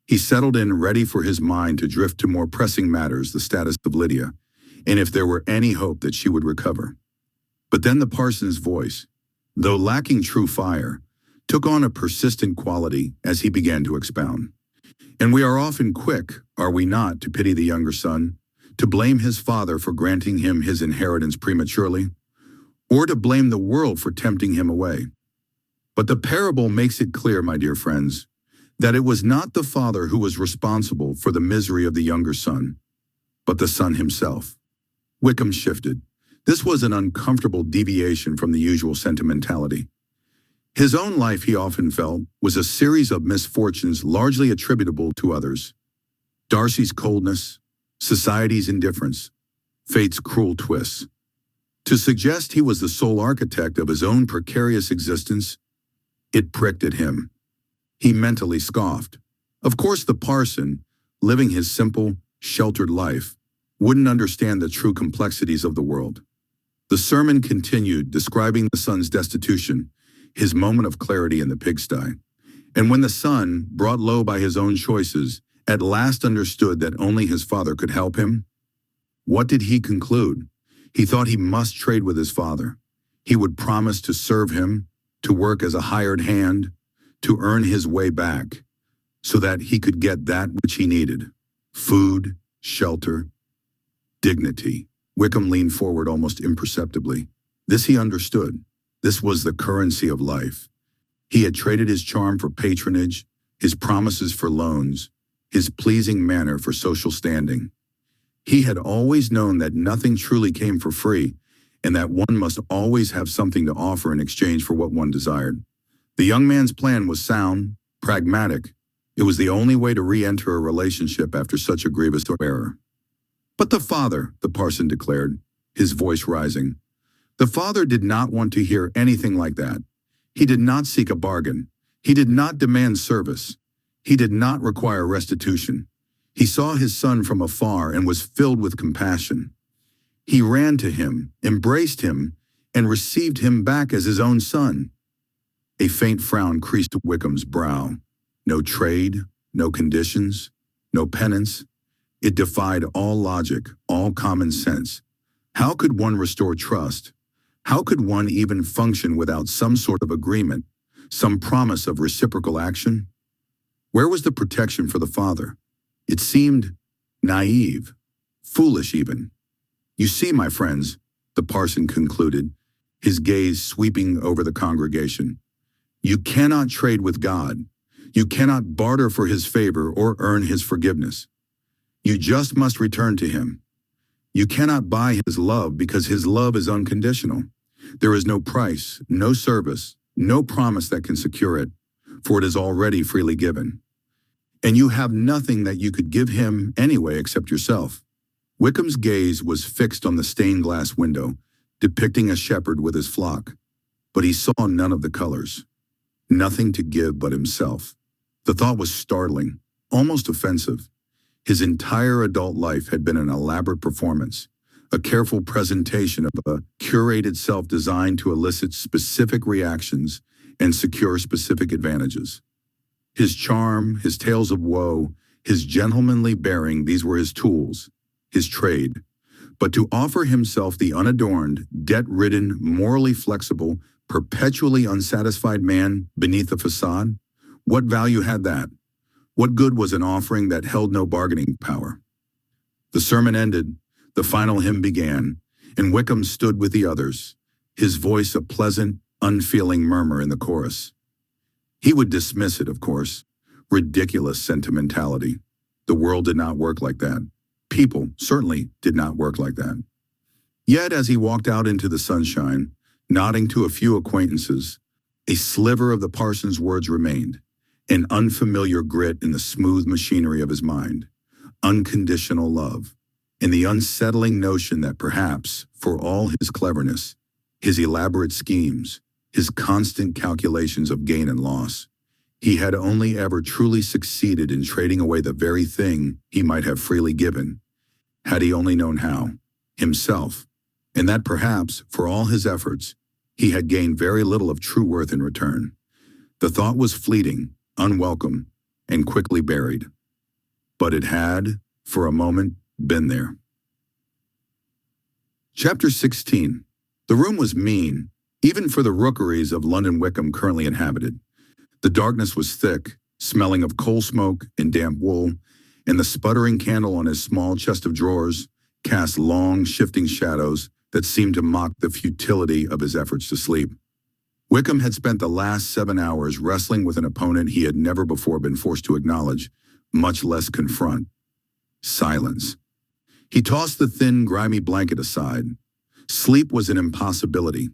He settled in ready for his mind to drift to more pressing matters, the status of Lydia, and if there were any hope that she would recover. But then the parson's voice, though lacking true fire, took on a persistent quality as he began to expound. And we are often quick, are we not, to pity the younger son, to blame his father for granting him his inheritance prematurely, or to blame the world for tempting him away. But the parable makes it clear, my dear friends, that it was not the father who was responsible for the misery of the younger son, but the son himself. Wickham shifted. This was an uncomfortable deviation from the usual sentimentality. His own life, he often felt, was a series of misfortunes largely attributable to others. Darcy's coldness, society's indifference, fate's cruel twists. To suggest he was the sole architect of his own precarious existence, it pricked at him. He mentally scoffed. Of course the parson, living his simple, sheltered life, wouldn't understand the true complexities of the world. The sermon continued, describing the son's destitution, his moment of clarity in the pigsty. And when the son, brought low by his own choices, at last understood that only his father could help him, what did he conclude? He thought he must trade with his father. He would promise to serve him, to work as a hired hand, to earn his way back, so that he could get that which he needed: food, shelter, dignity. Wickham leaned forward almost imperceptibly. This he understood. This was the currency of life. He had traded his charm for patronage, his promises for loans, his pleasing manner for social standing. He had always known that nothing truly came for free, and that one must always have something to offer in exchange for what one desired. The young man's plan was sound, pragmatic. It was the only way to re-enter a relationship after such a grievous error. But the father, the parson declared, his voice rising, the father did not want to hear anything like that. He did not seek a bargain. He did not demand service. He did not require restitution. He saw his son from afar and was filled with compassion. He ran to him, embraced him, and received him back as his own son. A faint frown creased Wickham's brow. No trade, no conditions, no penance. It defied all logic, all common sense. How could one restore trust? How could one even function without some sort of agreement, some promise of reciprocal action? Where was the protection for the father? It seemed naive, foolish even. You see, my friends, the parson concluded, his gaze sweeping over the congregation, you cannot trade with God. You cannot barter for his favor or earn his forgiveness. You just must return to him. You cannot buy his love because his love is unconditional. There is no price, no service, no promise that can secure it, for it is already freely given. And you have nothing that you could give him anyway except yourself. Wickham's gaze was fixed on the stained glass window, depicting a shepherd with his flock. But he saw none of the colors. Nothing to give but himself. The thought was startling, almost offensive. His entire adult life had been an elaborate performance, a careful presentation of a curated self designed to elicit specific reactions and secure specific advantages. His charm, his tales of woe, his gentlemanly bearing, these were his tools, his trade. But to offer himself the unadorned, debt-ridden, morally flexible, perpetually unsatisfied man beneath the facade, what value had that? What good was an offering that held no bargaining power? The sermon ended, the final hymn began, and Wickham stood with the others, his voice a pleasant, unfeeling murmur in the chorus. He would dismiss it, of course. Ridiculous sentimentality. The world did not work like that. People certainly did not work like that. Yet as he walked out into the sunshine, nodding to a few acquaintances, a sliver of the parson's words remained, an unfamiliar grit in the smooth machinery of his mind, unconditional love, and the unsettling notion that perhaps, for all his cleverness, his elaborate schemes, his constant calculations of gain and loss, he had only ever truly succeeded in trading away the very thing he might have freely given, had he only known how, himself, and that perhaps, for all his efforts, he had gained very little of true worth in return. The thought was fleeting, unwelcome, and quickly buried. But it had, for a moment, been there. Chapter 16. The room was mean, even for the rookeries of London Wickham currently inhabited. The darkness was thick, smelling of coal smoke and damp wool, and the sputtering candle on his small chest of drawers cast long, shifting shadows that seemed to mock the futility of his efforts to sleep. Wickham had spent the last 7 hours wrestling with an opponent he had never before been forced to acknowledge, much less confront. Silence. He tossed the thin, grimy blanket aside. Sleep was an impossibility.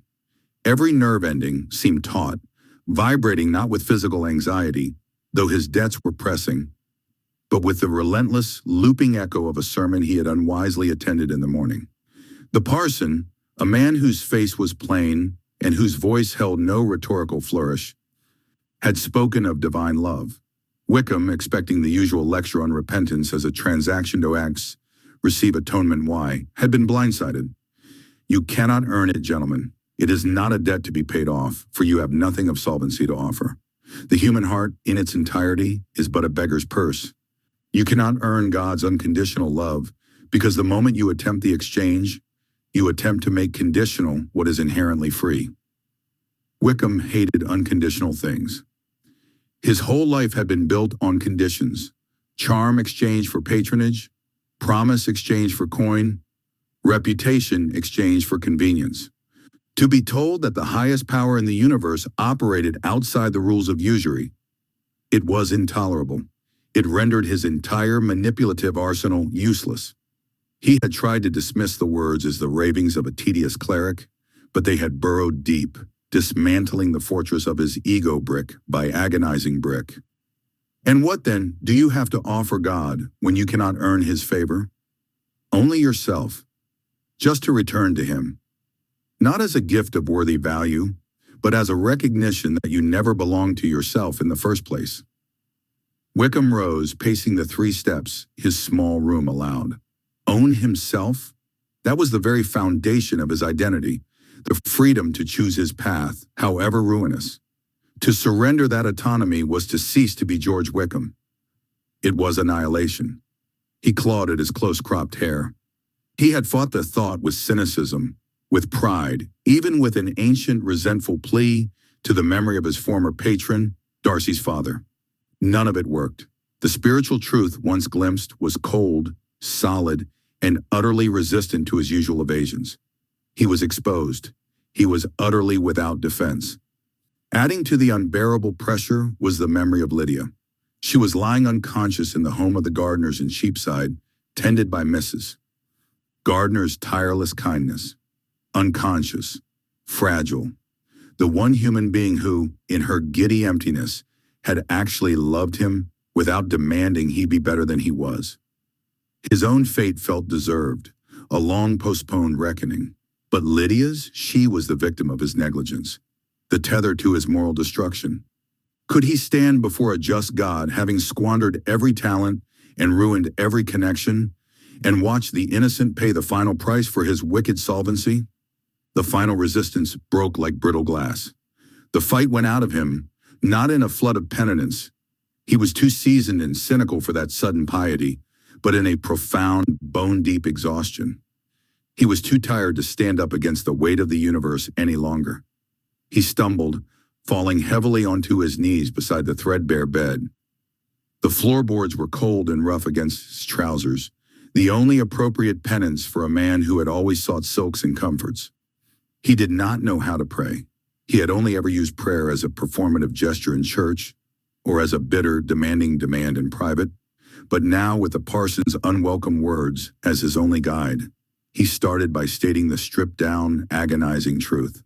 Every nerve ending seemed taut, vibrating not with physical anxiety, though his debts were pressing, but with the relentless, looping echo of a sermon he had unwisely attended in the morning. The parson, a man whose face was plain and whose voice held no rhetorical flourish, had spoken of divine love. Wickham, expecting the usual lecture on repentance as a transaction to acts, receive atonement why, had been blindsided. You cannot earn it, gentlemen. It is not a debt to be paid off, for you have nothing of solvency to offer. The human heart, in its entirety, is but a beggar's purse. You cannot earn God's unconditional love, because the moment you attempt the exchange, you attempt to make conditional what is inherently free. Wickham hated unconditional things. His whole life had been built on conditions: charm exchanged for patronage, promise exchanged for coin, reputation exchanged for convenience. To be told that the highest power in the universe operated outside the rules of usury, it was intolerable. It rendered his entire manipulative arsenal useless. He had tried to dismiss the words as the ravings of a tedious cleric, but they had burrowed deep, dismantling the fortress of his ego brick by agonizing brick. And what then do you have to offer God when you cannot earn his favor? Only yourself, just to return to him, not as a gift of worthy value, but as a recognition that you never belonged to yourself in the first place. Wickham rose, pacing the 3 steps his small room allowed. Own himself? That was the very foundation of his identity, the freedom to choose his path, however ruinous. To surrender that autonomy was to cease to be George Wickham. It was annihilation. He clawed at his close-cropped hair. He had fought the thought with cynicism, with pride, even with an ancient resentful plea to the memory of his former patron, Darcy's father. None of it worked. The spiritual truth once glimpsed was cold, solid, and utterly resistant to his usual evasions. He was exposed. He was utterly without defense. Adding to the unbearable pressure was the memory of Lydia. She was lying unconscious in the home of the Gardeners in Cheapside, tended by Mrs. Gardiner's tireless kindness. Unconscious, fragile, the one human being who, in her giddy emptiness, had actually loved him without demanding he be better than he was. His own fate felt deserved, a long-postponed reckoning. But Lydia's, she was the victim of his negligence, the tether to his moral destruction. Could he stand before a just God, having squandered every talent and ruined every connection, and watch the innocent pay the final price for his wicked solvency? The final resistance broke like brittle glass. The fight went out of him, not in a flood of penitence. He was too seasoned and cynical for that sudden piety, but in a profound, bone-deep exhaustion. He was too tired to stand up against the weight of the universe any longer. He stumbled, falling heavily onto his knees beside the threadbare bed. The floorboards were cold and rough against his trousers, the only appropriate penance for a man who had always sought silks and comforts. He did not know how to pray. He had only ever used prayer as a performative gesture in church, or as a bitter, demanding demand in private. But now, with the parson's unwelcome words as his only guide, he started by stating the stripped-down, agonizing truth.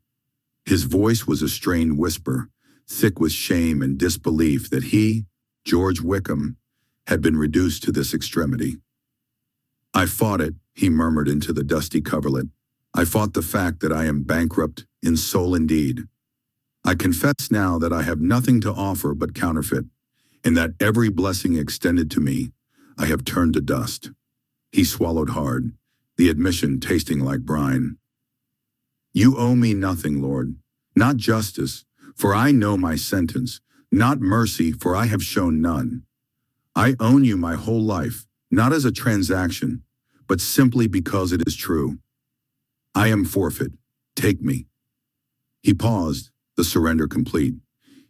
His voice was a strained whisper, thick with shame and disbelief that he, George Wickham, had been reduced to this extremity. "I fought it," he murmured into the dusty coverlet. "I fought the fact that I am bankrupt in soul and deed. I confess now that I have nothing to offer but counterfeit, and that every blessing extended to me I have turned to dust." He swallowed hard, the admission tasting like brine. "You owe me nothing, Lord, not justice, for I know my sentence, not mercy, for I have shown none. I own you my whole life, not as a transaction, but simply because it is true. I am forfeit. Take me." He paused, the surrender complete.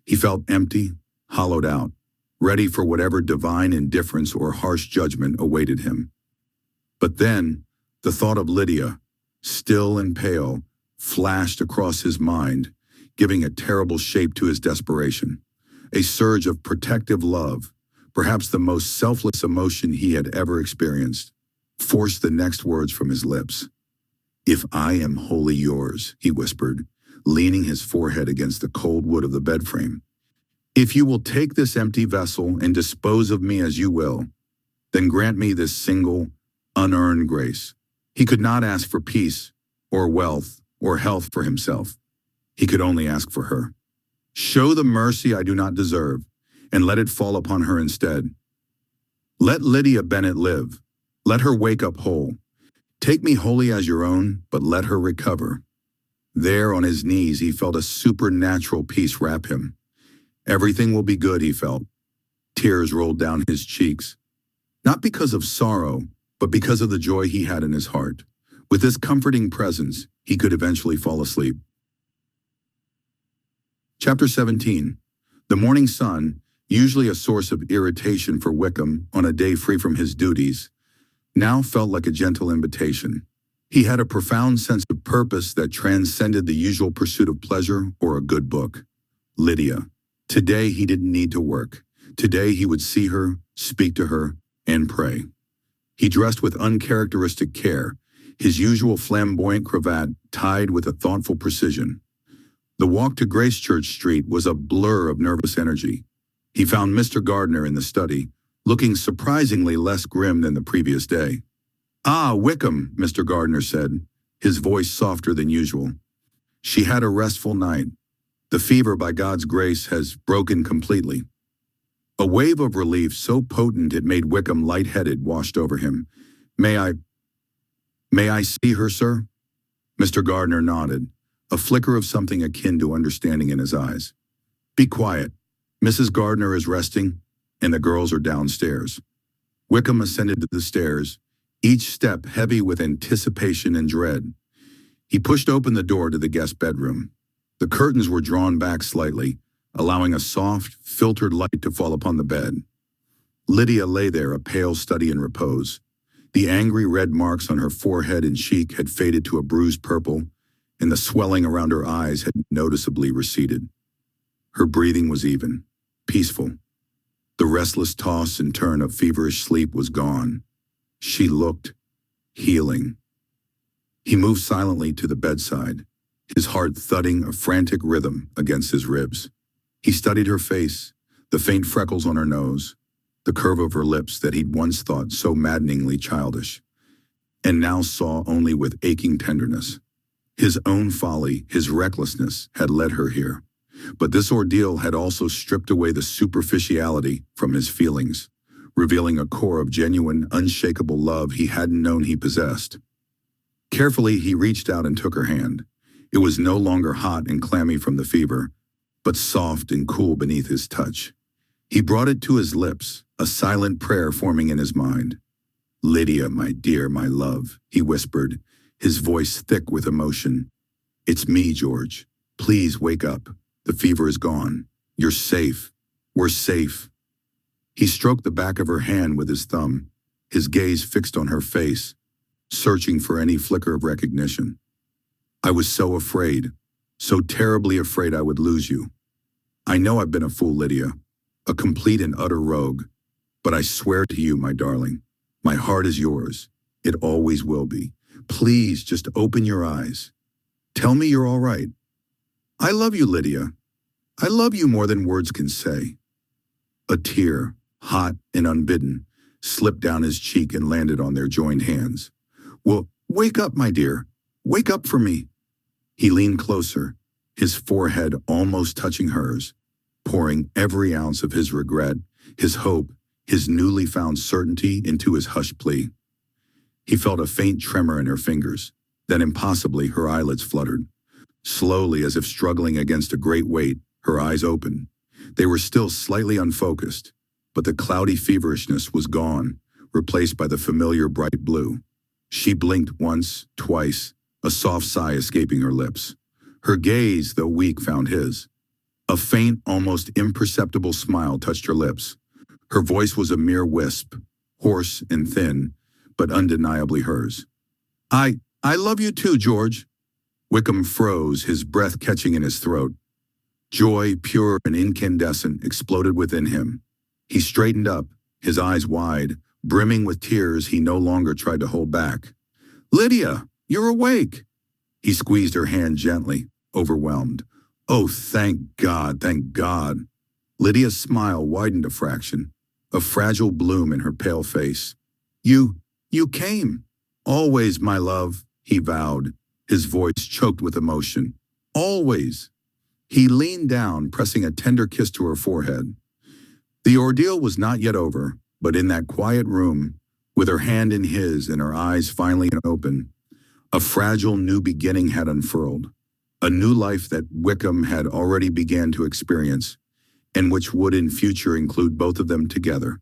He felt empty, hollowed out, ready for whatever divine indifference or harsh judgment awaited him. But then, the thought of Lydia, still and pale, flashed across his mind, giving a terrible shape to his desperation. A surge of protective love, perhaps the most selfless emotion he had ever experienced, forced the next words from his lips. "If I am wholly yours," he whispered, leaning his forehead against the cold wood of the bedframe. "If you will take this empty vessel and dispose of me as you will, then grant me this single, unearned grace." He could not ask for peace, or wealth, or health for himself. He could only ask for her. "Show the mercy I do not deserve, and let it fall upon her instead. Let Lydia Bennet live. Let her wake up whole. Take me wholly as your own, but let her recover. There on his knees, he felt a supernatural peace wrap him. Everything will be good, he felt. Tears rolled down his cheeks. Not because of sorrow, but because of the joy he had in his heart. With this comforting presence, he could eventually fall asleep. Chapter 17. The morning sun, usually a source of irritation for Wickham on a day free from his duties, now felt like a gentle invitation. He had a profound sense of purpose that transcended the usual pursuit of pleasure or a good book. Lydia. Today he didn't need to work. Today he would see her, speak to her, and pray. He dressed with uncharacteristic care, his usual flamboyant cravat tied with a thoughtful precision. The walk to Gracechurch Street was a blur of nervous energy. He found Mr. Gardner in the study, looking surprisingly less grim than the previous day. "Ah, Wickham," Mr. Gardner said, his voice softer than usual. "She had a restful night. The fever, by God's grace, has broken completely." A wave of relief so potent it made Wickham lightheaded washed over him. May I see her, sir?" Mr. Gardner nodded, a flicker of something akin to understanding in his eyes. "Be quiet. Mrs. Gardner is resting, and the girls are downstairs." Wickham ascended the stairs, each step heavy with anticipation and dread. He pushed open the door to the guest bedroom. The curtains were drawn back slightly, allowing a soft, filtered light to fall upon the bed. Lydia lay there, a pale study in repose. The angry red marks on her forehead and cheek had faded to a bruised purple, and the swelling around her eyes had noticeably receded. Her breathing was even, peaceful. The restless toss and turn of feverish sleep was gone. She looked healing. He moved silently to the bedside, his heart thudding a frantic rhythm against his ribs. He studied her face, the faint freckles on her nose, the curve of her lips that he'd once thought so maddeningly childish, and now saw only with aching tenderness. His own folly, his recklessness, had led her here. But this ordeal had also stripped away the superficiality from his feelings, revealing a core of genuine, unshakable love he hadn't known he possessed. Carefully, he reached out and took her hand. It was no longer hot and clammy from the fever, but soft and cool beneath his touch. He brought it to his lips, a silent prayer forming in his mind. "Lydia, my dear, my love," he whispered, his voice thick with emotion. "It's me, George. Please wake up. The fever is gone. You're safe. We're safe." He stroked the back of her hand with his thumb, his gaze fixed on her face, searching for any flicker of recognition. "I was so afraid, so terribly afraid I would lose you. I know I've been a fool, Lydia, a complete and utter rogue, but I swear to you, my darling, my heart is yours. It always will be. Please just open your eyes. Tell me you're all right. I love you, Lydia. I love you more than words can say." A tear, hot and unbidden, slipped down his cheek and landed on their joined hands. "Well, wake up, my dear. Wake up for me." He leaned closer, his forehead almost touching hers, pouring every ounce of his regret, his hope, his newly found certainty into his hushed plea. He felt a faint tremor in her fingers, then impossibly her eyelids fluttered. Slowly, as if struggling against a great weight, her eyes opened. They were still slightly unfocused, but the cloudy feverishness was gone, replaced by the familiar bright blue. She blinked once, twice, a soft sigh escaping her lips. Her gaze, though weak, found his. A faint, almost imperceptible smile touched her lips. Her voice was a mere wisp, hoarse and thin, but undeniably hers. I love you too, George." Wickham froze, his breath catching in his throat. Joy, pure and incandescent, exploded within him. He straightened up, his eyes wide, brimming with tears he no longer tried to hold back. "Lydia, you're awake!" He squeezed her hand gently, overwhelmed. "Oh, thank God, thank God." Lydia's smile widened a fraction, a fragile bloom in her pale face. You came. Always, my love," he vowed, his voice choked with emotion. "Always." He leaned down, pressing a tender kiss to her forehead. The ordeal was not yet over, but in that quiet room, With her hand in his and her eyes finally open, a fragile new beginning had unfurled, a new life that Wickham had already began to experience, and which would in future include both of them together.